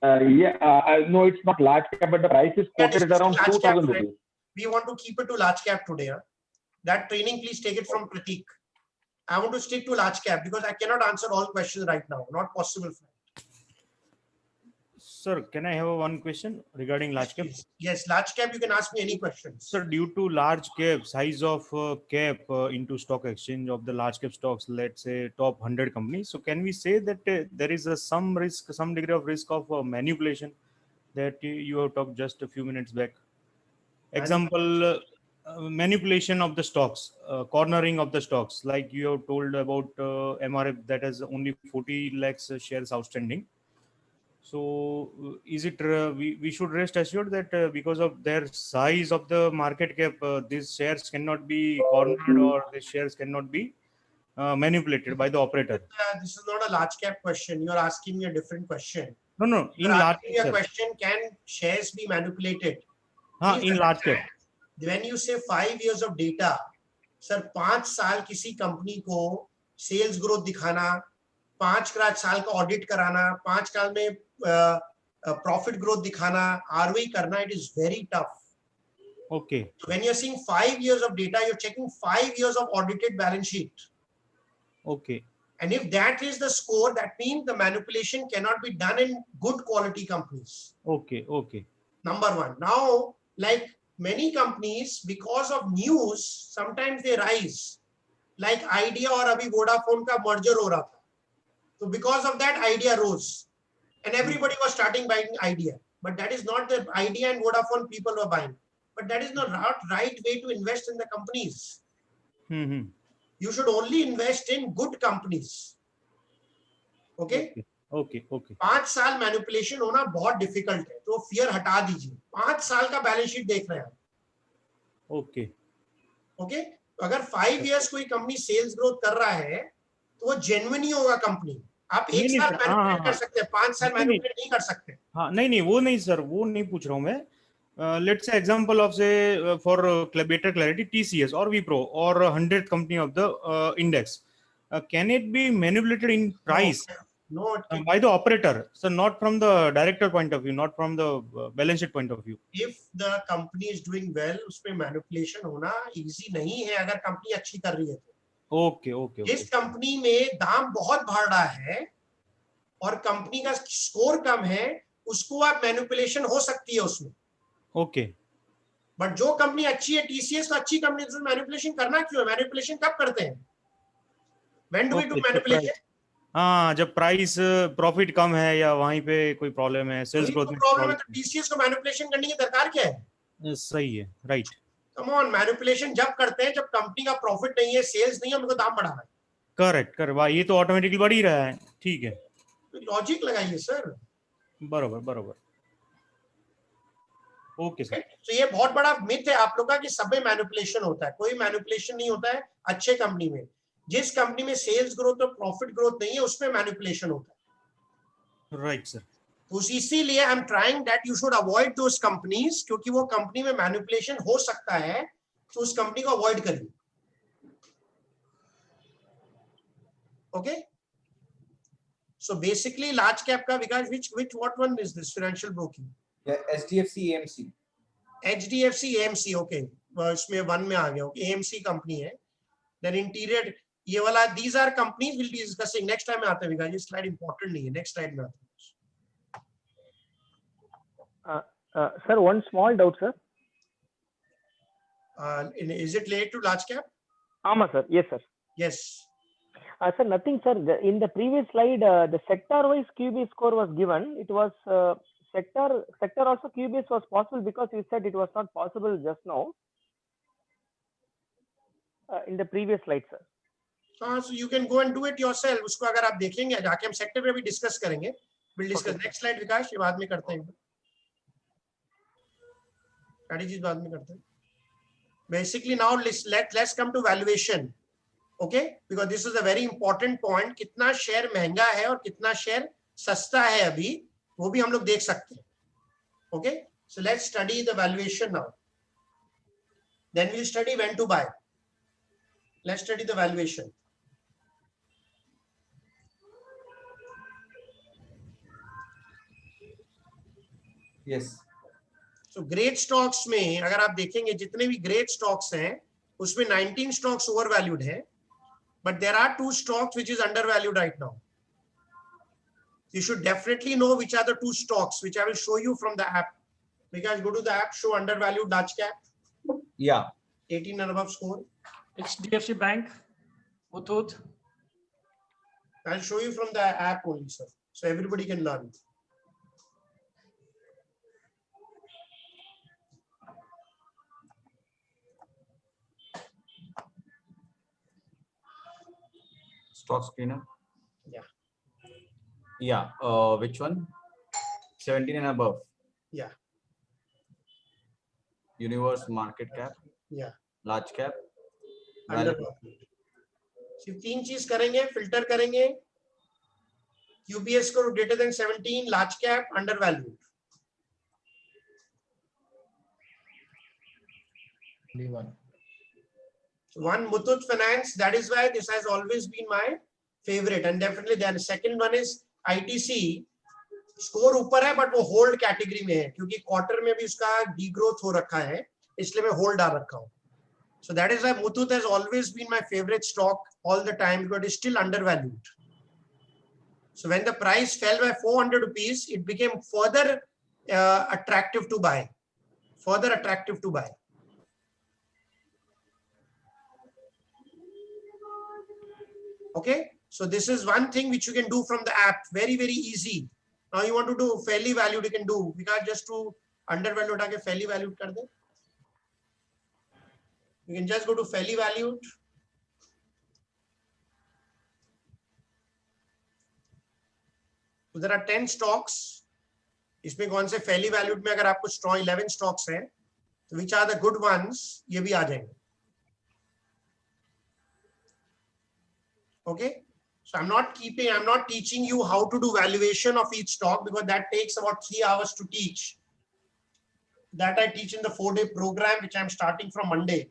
No, it's not large cap, but the price is quoted at around Large cap 2,000 today. rupees. We want to keep it to large cap today. Huh? That training, please take it from Pratik. I want to stick to large cap because I cannot answer all questions right now. Not possible. Sir, can I have one question regarding large cap? Yes, large cap, you can ask me any questions. Sir, due to large cap, size of cap into stock exchange of the large cap stocks, let's say top 100 companies. So can we say that there is some risk, some degree of risk of manipulation that you have talked just a few minutes back? Example, manipulation of the stocks, cornering of the stocks, like you have told about MRF that has only 40 lakhs shares outstanding. So is it we should rest assured that because of their size of the market cap, these shares cannot be cornered or the shares cannot be manipulated by the operator? This is not a large cap question. You are asking me a different question. No. In You're large asking me a cap. question: can shares be manipulated? In large cap. When you say 5 years of data, sir, 5 साल किसी company को sales growth दिखाना, 5 साल का audit कराना, 5 साल में profit growth दिखाना, ROE करना, it is very tough. Okay. So when you're seeing 5 years of data, you're checking 5 years of audited balance sheet. Okay. And if that is the score, that means the manipulation cannot be done in good quality companies. Okay. Number one. Now, like many companies, because of news, sometimes they rise. Like Idea or Abhi Vodafone ka merger ho raha tha. So because of that, Idea rose. And everybody was starting buying Idea. But that is not the Idea and Vodafone people were buying. But that is not right way to invest in the companies. You should only invest in good companies. Okay? Okay. 5 साल manipulation होना बहुत difficult है, तो fear हटा दीजिए. 5 साल का balance sheet देख रहे हैं. ओके. तो अगर 5 इयर्स कोई कंपनी सेल्स ग्रोथ कर रहा है तो वो जेन्युइन ही होगा कंपनी. आप एक साल मैनिपुलेट कर सकते हैं, 5 साल मैनिपुलेट नहीं कर सकते. हाँ, नहीं वो नहीं सर, वो नहीं पूछ रहा हूँ मैं. Let's say example of say for better clarity, TCS or Wipro or 100th company of the index, can it be manipulated in price? No, by the operator, so not from the director point of view, not from the balance sheet point of view. If the company is doing well, उसमें manipulation होना easy नहीं है अगर company अच्छी कर रही है तो. Okay. जिस कंपनी में दाम बहुत बढ़ रहा है और कंपनी का स्कोर कम है, उसको आप मैनिपुलेशन हो सकती है उसमें. ओके. बट जो कंपनी अच्छी है, TCS तो अच्छी कंपनी, तो मैनिपुलेशन करना क्यों है? मैनिपुलेशन कब करते हैं? When do we do manipulation? हाँ, जब प्राइस प्रॉफिट कम है या वहीं पे कोई प्रॉब्लम है, सेल्स ग्रोथ में प्रॉब्लम है, तो TCS को मैनिपुलेशन करने की दरकार क्या है? सही है, राइट. कम ऑन, मैनिपुलेशन जब करते हैं जब कंपनी का प्रॉफिट नहीं है, सेल्स नहीं है, उनको दाम बढ़ाना है. करेक्ट. ये तो ऑटोमेटिकली बढ़ ही रहा है. ठीक है, लॉजिक लगाइए सर. बरोबर. Okay sir. तो ये बहुत बड़ा मिथ है आप लोग का कि सब में मैनिपुलेशन होता है. कोई मैनिपुलेशन नहीं होता है अच्छे कंपनी में. जिस कंपनी में सेल्स ग्रोथ और प्रॉफिट ग्रोथ नहीं है, उसमें मैनिपुलेशन होता है. Right sir. तो इसीलिए I am trying that you should avoid those companies, क्योंकि वो कंपनी में मैनिपुलेशन हो सकता है, तो उस कंपनी को अवॉइड करिए. Okay. So basically large cap का विकास, which what one is this financial broking? HDFC AMC. HDFC AMC, okay. इसमें वन में आ गया. Okay, AMC कंपनी है. Then इंटीरियर ये वाला, these are companies we'll be discussing next time में आते हैं विकास. ये स्लाइड इंपॉर्टेंट नहीं है, नेक्स्ट स्लाइड में आते हैं. Sir, one small doubt, sir. Is it related to large cap? Sir. Yes, sir. Yes. Sir, nothing, sir. In the previous slide, the sector-wise QB score was given. It was sector also QBS was possible because you said it was not possible just now. In the previous slide, sir. So you can go and do it yourself. उसको अगर आप देखेंगे, जाके हम sector पे भी discuss करेंगे. We'll discuss next slide विकास, ये बाद में करते हैं. Strategies बाद में करते हैं. Basically now let's come to valuation. Okay, because this is a very important point. कितना शेयर महंगा है और कितना शेयर सस्ता है अभी, वो भी हम लोग देख सकते हैं. Okay, so let's study the valuation now. Then we'll study when to buy. Let's study the valuation. Yes. So great stocks में अगर आप देखेंगे जितने भी great stocks हैं उसमें 19 stocks overvalued है, but there are 2 stocks which is undervalued right now. You should definitely know which are the 2 stocks which I will show you from the app. Because go to the app, show undervalued large cap. Yeah. 18 and above score. HDFC Bank, Muthoot. I'll show you from the app only, sir. So everybody can learn. Stock screener. Yeah. Yeah. Which one? 17 and above. Yeah. Universe market cap. Yeah. Large cap. Undervalued. सिर्फ 3 चीज करेंगे, filter करेंगे. QBS को greater than 17, large cap, undervalued. One Muthoot Finance, that is why this has always been my favorite, and definitely the second one is ITC. Score ऊपर है but वो hold category में है क्योंकि क्वार्टर में भी उसका डीग्रोथ हो रखा है, इसलिए मैं होल्ड डाल रखा हूं. So that is why Muthoot has always been my favorite stock all the time because it is still undervalued. So when the price fell by 400 rupees, it became further attractive to buy. Further attractive to buy. Okay, so this is one thing which you can do from the app. Very, very easy. Now you want to do fairly valued, you can do. We can't just do undervalued, आगे fairly valued कर दे. You can just go to fairly valued. So there are 10 stocks. इसमें कौन से fairly valued में अगर आपको strong 11 stocks हैं, तो which are the good ones, ये भी आ जाएंगे. Okay. So I'm not teaching you how to do valuation of each stock because that takes about 3 hours to teach. That I teach in the 4-day program which I'm starting from Monday.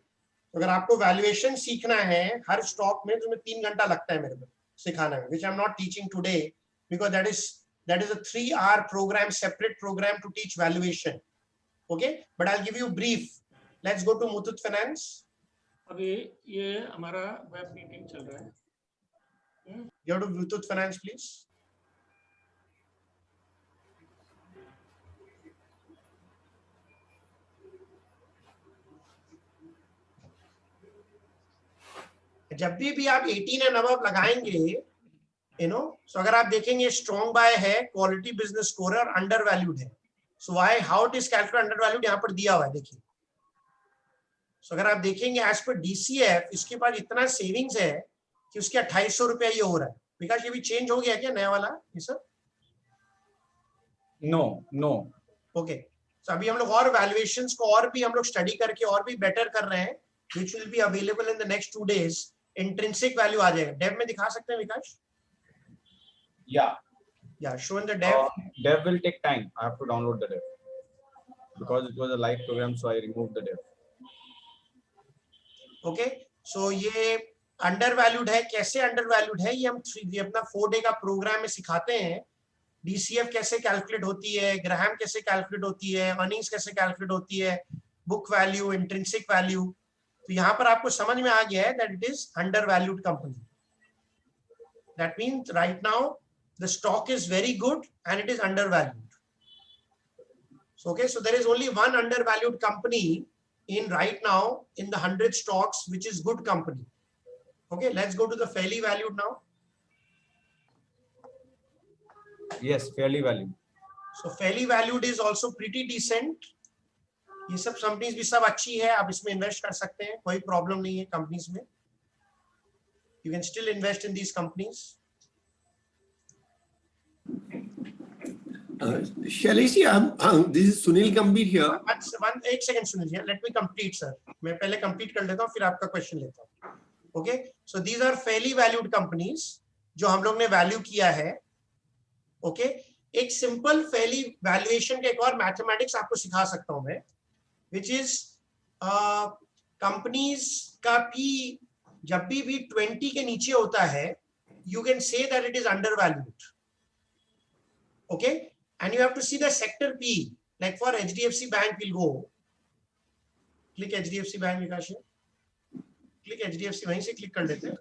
तो अगर आपको valuation सीखना है हर stock में तो 3 घंटा लगता है मेरे को सिखाने में, which I'm not teaching today because that is a 3-hour program, separate program to teach valuation. Okay, but I'll give you brief. Let's go to Muthoot Finance. अभी ये हमारा web meeting चल रहा है. Go to Muthoot Finance, please. जब भी आप 18 and above लगाएंगे, so अगर आप देखेंगे स्ट्रॉन्ग बाय है, क्वालिटी बिजनेस स्कोर और अंडर वैल्यूड है. So why how it is calculated under valued यहाँ पर दिया हुआ है, देखिए. सो अगर आप देखेंगे एज पर DCF इसके पास इतना सेविंग्स है कि उसके 2800 रुपया ये हो रहा है. विकास ये भी चेंज हो गया क्या नया वाला ये सर? नो. ओके, सो अभी हम लोग और वैल्यूएशंस को और भी हम लोग स्टडी करके और भी बेटर कर रहे हैं, which will be available in the next 2 days. Intrinsic value आ जाएगा. डेव में दिखा सकते हैं Vikas? Yeah, show in the dev. Dev will take time. I have to download the dev because it was a live program, so I removed the dev. Okay, so ये undervalued है. कैसे अंडरवैल्यूड है ये हम अपना 4-day का programme में सिखाते हैं. DCF कैसे कैलकुलेट होती है, ग्राहम कैसे कैलकुलेट होती है, अर्निंग्स कैसे कैलकुलेट होती है, बुक वैल्यू, इंट्रिंसिक वैल्यू. तो यहाँ पर आपको समझ में आ गया है that it is undervalued company. That means right now the stock is very good and it is undervalued. So okay, so there is only one undervalued company in right now in the 100 stocks, which is good company. Okay, let's go to the fairly valued now. Yes, fairly valued. So fairly valued is also pretty decent. ये सब companies भी सब अच्छी है, आप इसमें invest कर सकते हैं, कोई प्रॉब्लम नहीं है कंपनीज में. You can still invest in these companies. Shailesh, this is Sunil Gambhir here. एक सेकंड सुनिए, let me complete sir. मैं पहले complete कर लेता हूँ फिर आपका क्वेश्चन लेता हूँ. Okay, so these are fairly valued companies जो हम लोग ने वैल्यू किया है. Okay, एक सिंपल fairly valuation का एक और मैथमेटिक्स आपको सिखा सकता हूँ मैं, which is कंपनीज का P जब भी 20 के नीचे होता है, you can say that it is undervalued. Okay, and you have to see the sector P. Like for HDFC Bank, we'll go. Click HDFC Bank, Vikash. Click HDFC, वहीं से click कर लेते हैं.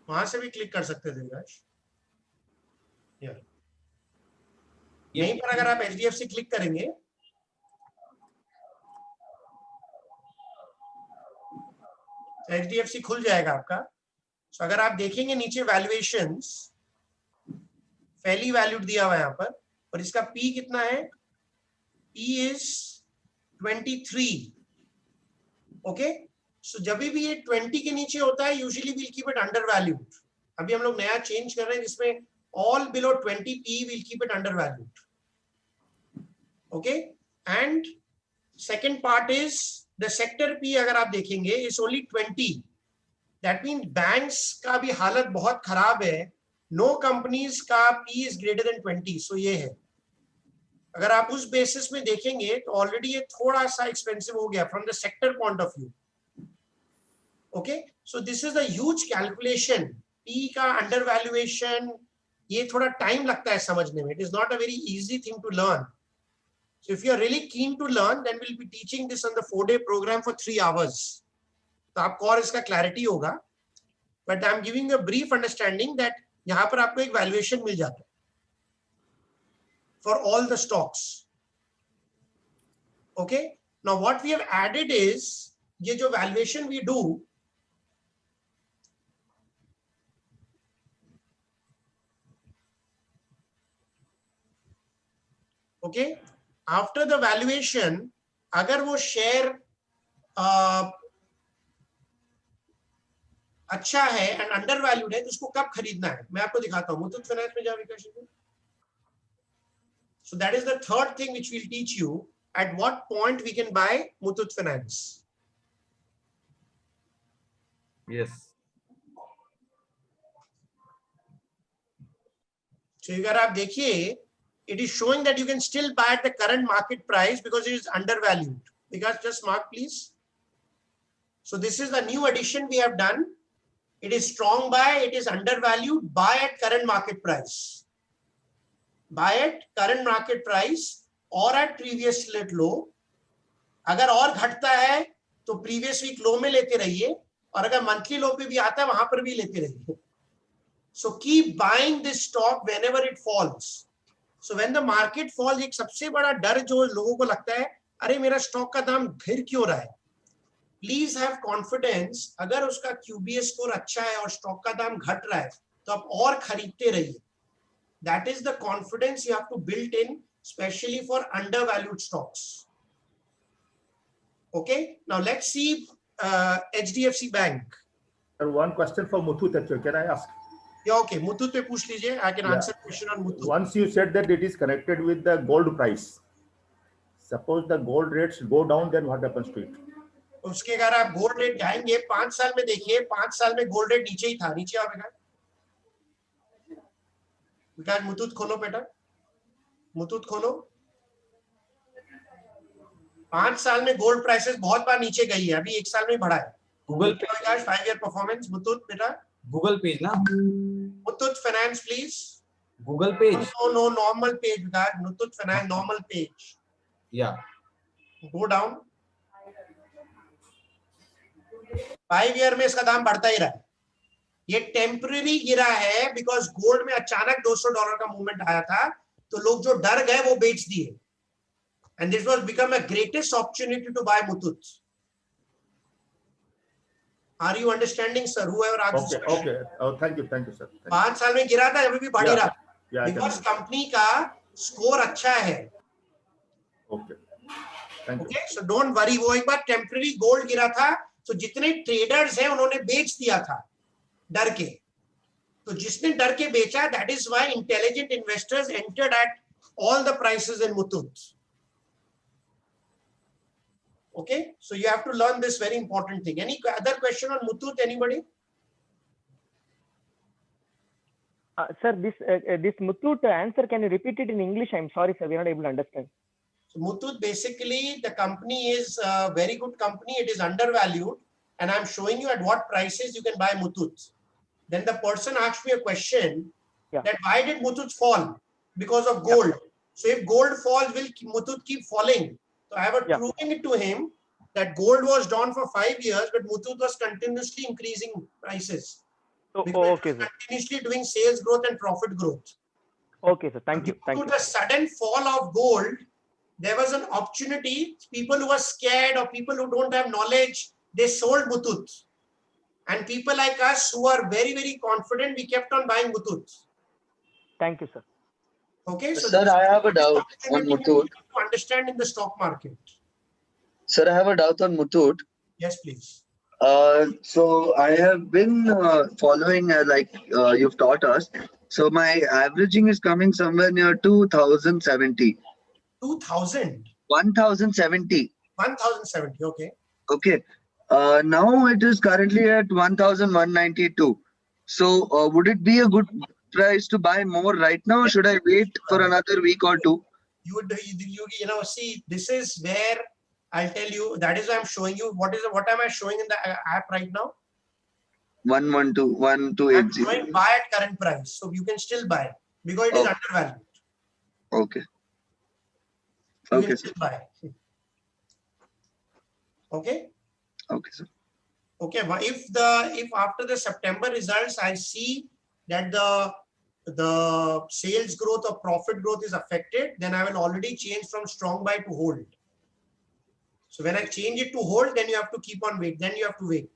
वहां से भी click कर सकते थे विकास. यहीं पर अगर आप HDFC क्लिक करेंगे HDFC खुल जाएगा आपका. So अगर आप देखेंगे नीचे वैल्यूएशंस फेली वैल्यूड दिया हुआ है यहाँ पर और इसका P कितना है? P is 23. ओके. सो जब भी ये 20 के नीचे होता है usually we'll keep it undervalued. अभी हम लोग नया चेंज कर रहे हैं जिसमें all below 20 P will keep it undervalued. Okay, and second part is the sector P अगर आप देखेंगे is only 20. That means banks का भी हालत बहुत खराब है. No companies का P is greater than 20. So ये है. अगर आप उस बेसिस में देखेंगे तो ऑलरेडी ये थोड़ा सा एक्सपेंसिव हो गया from the sector point of view. Okay, so this is a huge calculation. P का undervaluation ये थोड़ा टाइम लगता है समझने में. It is not a very easy thing to learn. So if you are really keen to learn, then we'll be teaching this on the 4-day program for 3 hours. तो आपको और इसका clarity होगा. But I'm giving you a brief understanding that यहाँ पर आपको एक valuation मिल जाता है for all the stocks. Okay. Now what we have added is ये जो valuation we do. Okay. After the valuation, अगर वो शेयर अच्छा है एंड अंडर वैल्यूड है तो उसको कब खरीदना है मैं आपको दिखाता हूं. मुथूट फाइनेंस में जाओ विकास. So that is the third thing which we'll teach you. At what point we can buy Muthoot Finance. Yes. So अगर आप देखिए it is showing that you can still buy at the current market price because it is undervalued. Because just mark please. So this is the new addition we have done. It is strong buy, it is undervalued, buy at current market price. Buy at current market price or at previous lit low. अगर और घटता है तो previous week low में लेते रहिए और अगर monthly low पे भी आता है वहां पर भी लेते रहिए. So keep buying this stock whenever it falls. So when the market falls, एक सबसे बड़ा डर जो लोगों को लगता है अरे मेरा स्टॉक का दाम गिर क्यों रहा है. Please have confidence. अगर उसका QBS स्कोर अच्छा है और स्टॉक का दाम घट रहा है तो आप और खरीदते रहिए. That is the confidence you have to build in, especially for undervalued stocks. Okay. Now let's see HDFC Bank. One question for Muthoot actually. Can I ask? Yeah, okay. Muthoot पे पूछ लीजिए. I can answer question on Muthoot. Once you said that it is connected with the gold price. Suppose the gold rates go down, then what happens to it? उसके अगर आप gold rate जाएंगे 5 साल में देखिए 5 साल में गोल्ड रेट नीचे ही था. नीचे आओ बेटा. मुथूट खोलो बेटा. मुथूट खोलो. 5 साल में गोल्ड प्राइसेस बहुत बार नीचे गई है. अभी 1 साल में बढ़ा है. गूगल पे 5 ईयर परफॉर्मेंस. मुथूट बेटा. गूगल पेज ना. Muthoot Finance, please. Google page. No, normal page. Muthoot Finance, normal page. Yeah. Go down. 5 year में इसका दाम बढ़ता ही रहा है. ये टेम्पररी गिरा है बिकॉज गोल्ड में अचानक $200 का मूवमेंट आया था तो लोग जो डर गए वो बेच दिए. And this was become a greatest opportunity to buy Muthoot. Are you understanding, sir? Whoever asked this question. Okay. Oh, thank you, sir. 5 साल में गिरा था अभी भी बढ़ ही रहा. Yeah, बिकॉज कंपनी का स्कोर अच्छा है. Okay. Thank you. Okay, so don't worry. वो एक बार टेम्पररी गोल्ड गिरा था तो जितने ट्रेडर्स हैं उन्होंने बेच दिया था डर के. तो जिसने डर के बेचा, that is why intelligent investors entered at all the prices in Muthoot. Okay, so you have to learn this very important thing. Any other question on Muthoot? Anybody? Sir, this Muthoot answer, can you repeat it in English? I'm sorry, sir, we are not able to understand. So Muthoot, basically, the company is a very good company. It is undervalued, and I'm showing you at what prices you can buy Muthoot. Then the person asked me a question that why did Muthoot fall? Because of gold. So if gold falls, will Muthoot keep falling? So I have proving it to him that gold was down for 5 years, but Muthoot was continuously increasing prices. Okay, sir. Continuously doing sales growth and profit growth. Okay, sir. Thank you. Thank Due you. to the sudden fall of gold, there was an opportunity. People who are scared or people who don't have knowledge, they sold Muthoot. And people like us who are very, very confident, we kept on buying Muthoot. Thank you, sir. Okay, so Sir, I have a doubt on Muthoot. To understand in the stock market. Sir, I have a doubt on Muthoot. Yes, please. So I have been following like you've taught us. So my averaging is coming somewhere near 2070. 2000? 1070. 1070, okay. Okay. Now it is currently at 1192. So would it be a good price to buy more right now, or should I wait for another week or two? You know, see, this is where I'll tell you, that is why I'm showing you what am I showing in the app right now? 1280. I'm showing buy at current price. So you can still buy because it is undervalued. Okay. You can still buy. Okay. Okay, sir. Okay. If after the September results, I see that the sales growth or profit growth is affected, then I will already change from strong buy to hold. So when I change it to hold, then you have to keep on wait. Then you have to wait.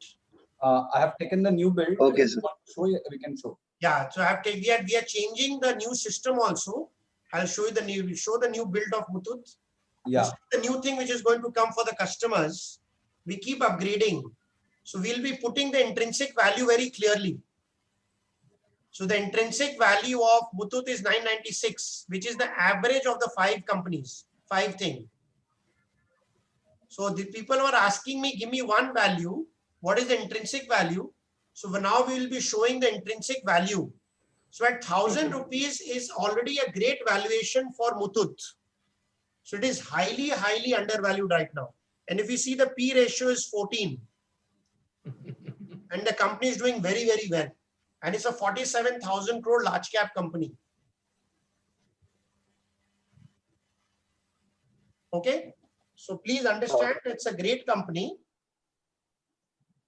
I have taken the new build. Okay, sir. Show we can show. Yeah. So we are changing the new system also. I'll show you the new build of Muthoot. Yeah. The new thing which is going to come for the customers. We keep upgrading. So we'll be putting the intrinsic value very clearly. So the intrinsic value of Muthoot is 996, which is the average of the 5 companies, 5 things. So the people were asking me, give me one value. What is the intrinsic value? So now we will be showing the intrinsic value. So at 1,000 rupees is already a great valuation for Muthoot. So it is highly, highly undervalued right now. And if you see the P ratio is 14. And the company is doing very, very well. And it's a 47,000 crore large cap company. Okay. So please understand it's a great company.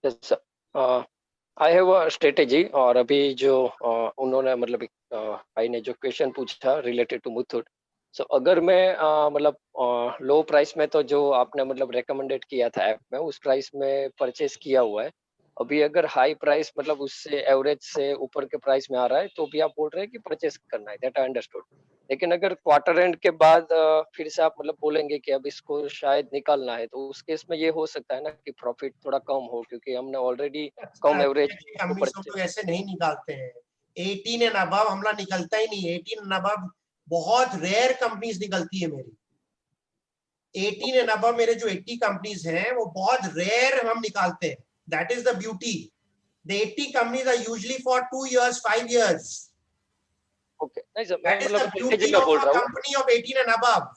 Yes, sir. I have a strategy और अभी जो उन्होंने मतलब भाई ने जो question पूछा related to Muthoot सो अगर मैं मतलब लो प्राइस में तो जो आपने मतलब रेकमेंडेड किया था ऐप में उस प्राइस में परचेस किया हुआ है अभी अगर हाई प्राइस मतलब उससे एवरेज से ऊपर के प्राइस में आ रहा है तो भी आप बोल रहे हैं कि परचेस करना है दैट आई अंडरस्टूड लेकिन अगर क्वार्टर एंड के बाद फिर से आप मतलब बोलेंगे कि अब इसको शायद निकालना है तो उस केस में ये हो सकता है ना कि प्रॉफिट थोड़ा कम हो क्योंकि हमने ऑलरेडी कम एवरेज लोग ऐसे नहीं निकालते हैं 18 एंड अबव हमला निकलता ही नहीं 18 एंड अबव बहुत रेयर कंपनीज निकलती है मेरी 18 एंड अबव मेरे जो 80 कंपनीज हैं वो बहुत रेयर हम निकालते हैं that is the beauty the 80 companies are usually for 2 years 5 years Okay. Nice. That is the beauty of a company of 18 and above.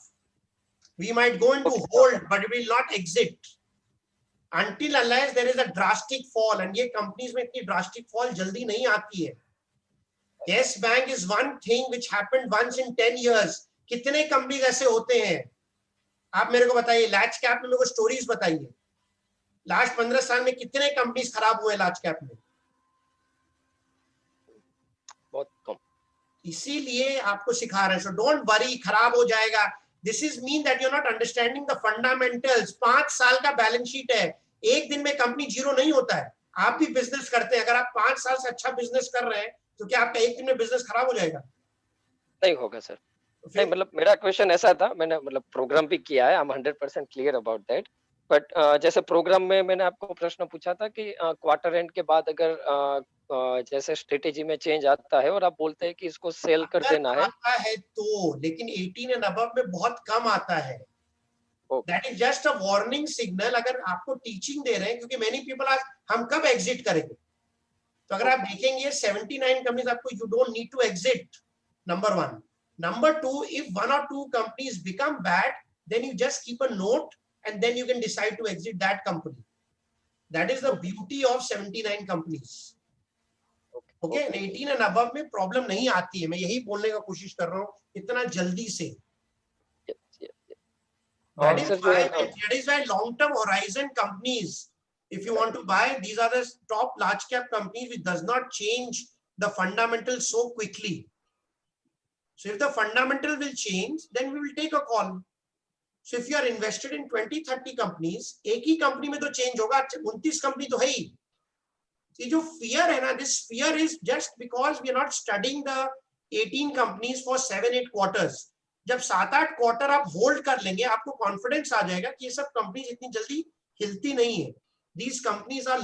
We might go into hold, but we will not exit until unless there is a drastic fall. And ये companies में इतनी drastic fall जल्दी नहीं आती है. Yes Bank is one thing which happened once in 10 years. कितने companies ऐसे होते हैं? आप मेरे को बताइए. Large cap में मेरे को stories बताइए. Last 15 साल में कितने companies खराब हुए large cap में? बहुत कम. इसीलिए आपको सिखा रहे हैं सो डोंट वरी खराब हो जाएगा this is mean that you are not understanding the fundamentals 5 साल का बैलेंस शीट है एक दिन में कंपनी जीरो नहीं होता है आप भी बिजनेस करते हैं अगर आप 5 साल से अच्छा बिजनेस कर रहे हैं तो क्या आपका एक दिन में बिजनेस खराब हो जाएगा नहीं होगा सर नहीं मतलब मेरा क्वेश्चन ऐसा था मैंने मतलब प्रोग्राम भी किया है I am 100% clear about that but जैसे प्रोग्राम में मैंने आपको प्रश्न पूछा था कि क्वार्टर एंड के बाद अगर जैसे स्ट्रेटेजी में चेंज आता है और आप बोलते हैं कि इसको सेल कर देना है आता है तो लेकिन 18 एंड अबव में बहुत कम आता है that is just a warning signal अगर आपको टीचिंग दे रहे हैं क्योंकि मेनी पीपल आज हम कब एग्जिट करेंगे तो अगर आप देखेंगे 79 कंपनीज आपको you don't need to exit number 1 number 2 if 1 or 2 companies become bad then you just keep a note and then you can decide to exit that company that is the beauty of 79 companies okay 18 and above में problem नहीं आती है मैं यही बोलने का कोशिश कर रहा हूँ इतना जल्दी से That is why long-term horizon companies, if you want to buy, these are the top large cap companies which does not change the fundamentals so quickly. So if the fundamental will change, then we will take a call. So if you are invested in 20-30 companies, एक ही company में तो change होगा, 29 company तो है ही. ये जो fear है ना, this fear is just because we are not studying the 18 companies for 7-8 quarters. जब 7-8 क्वार्टर आप होल्ड कर लेंगे, आपको कॉन्फिडेंस आ जाएगा कि ये सब कंपनीज इतनी जल्दी हिलती नहीं है. These companies are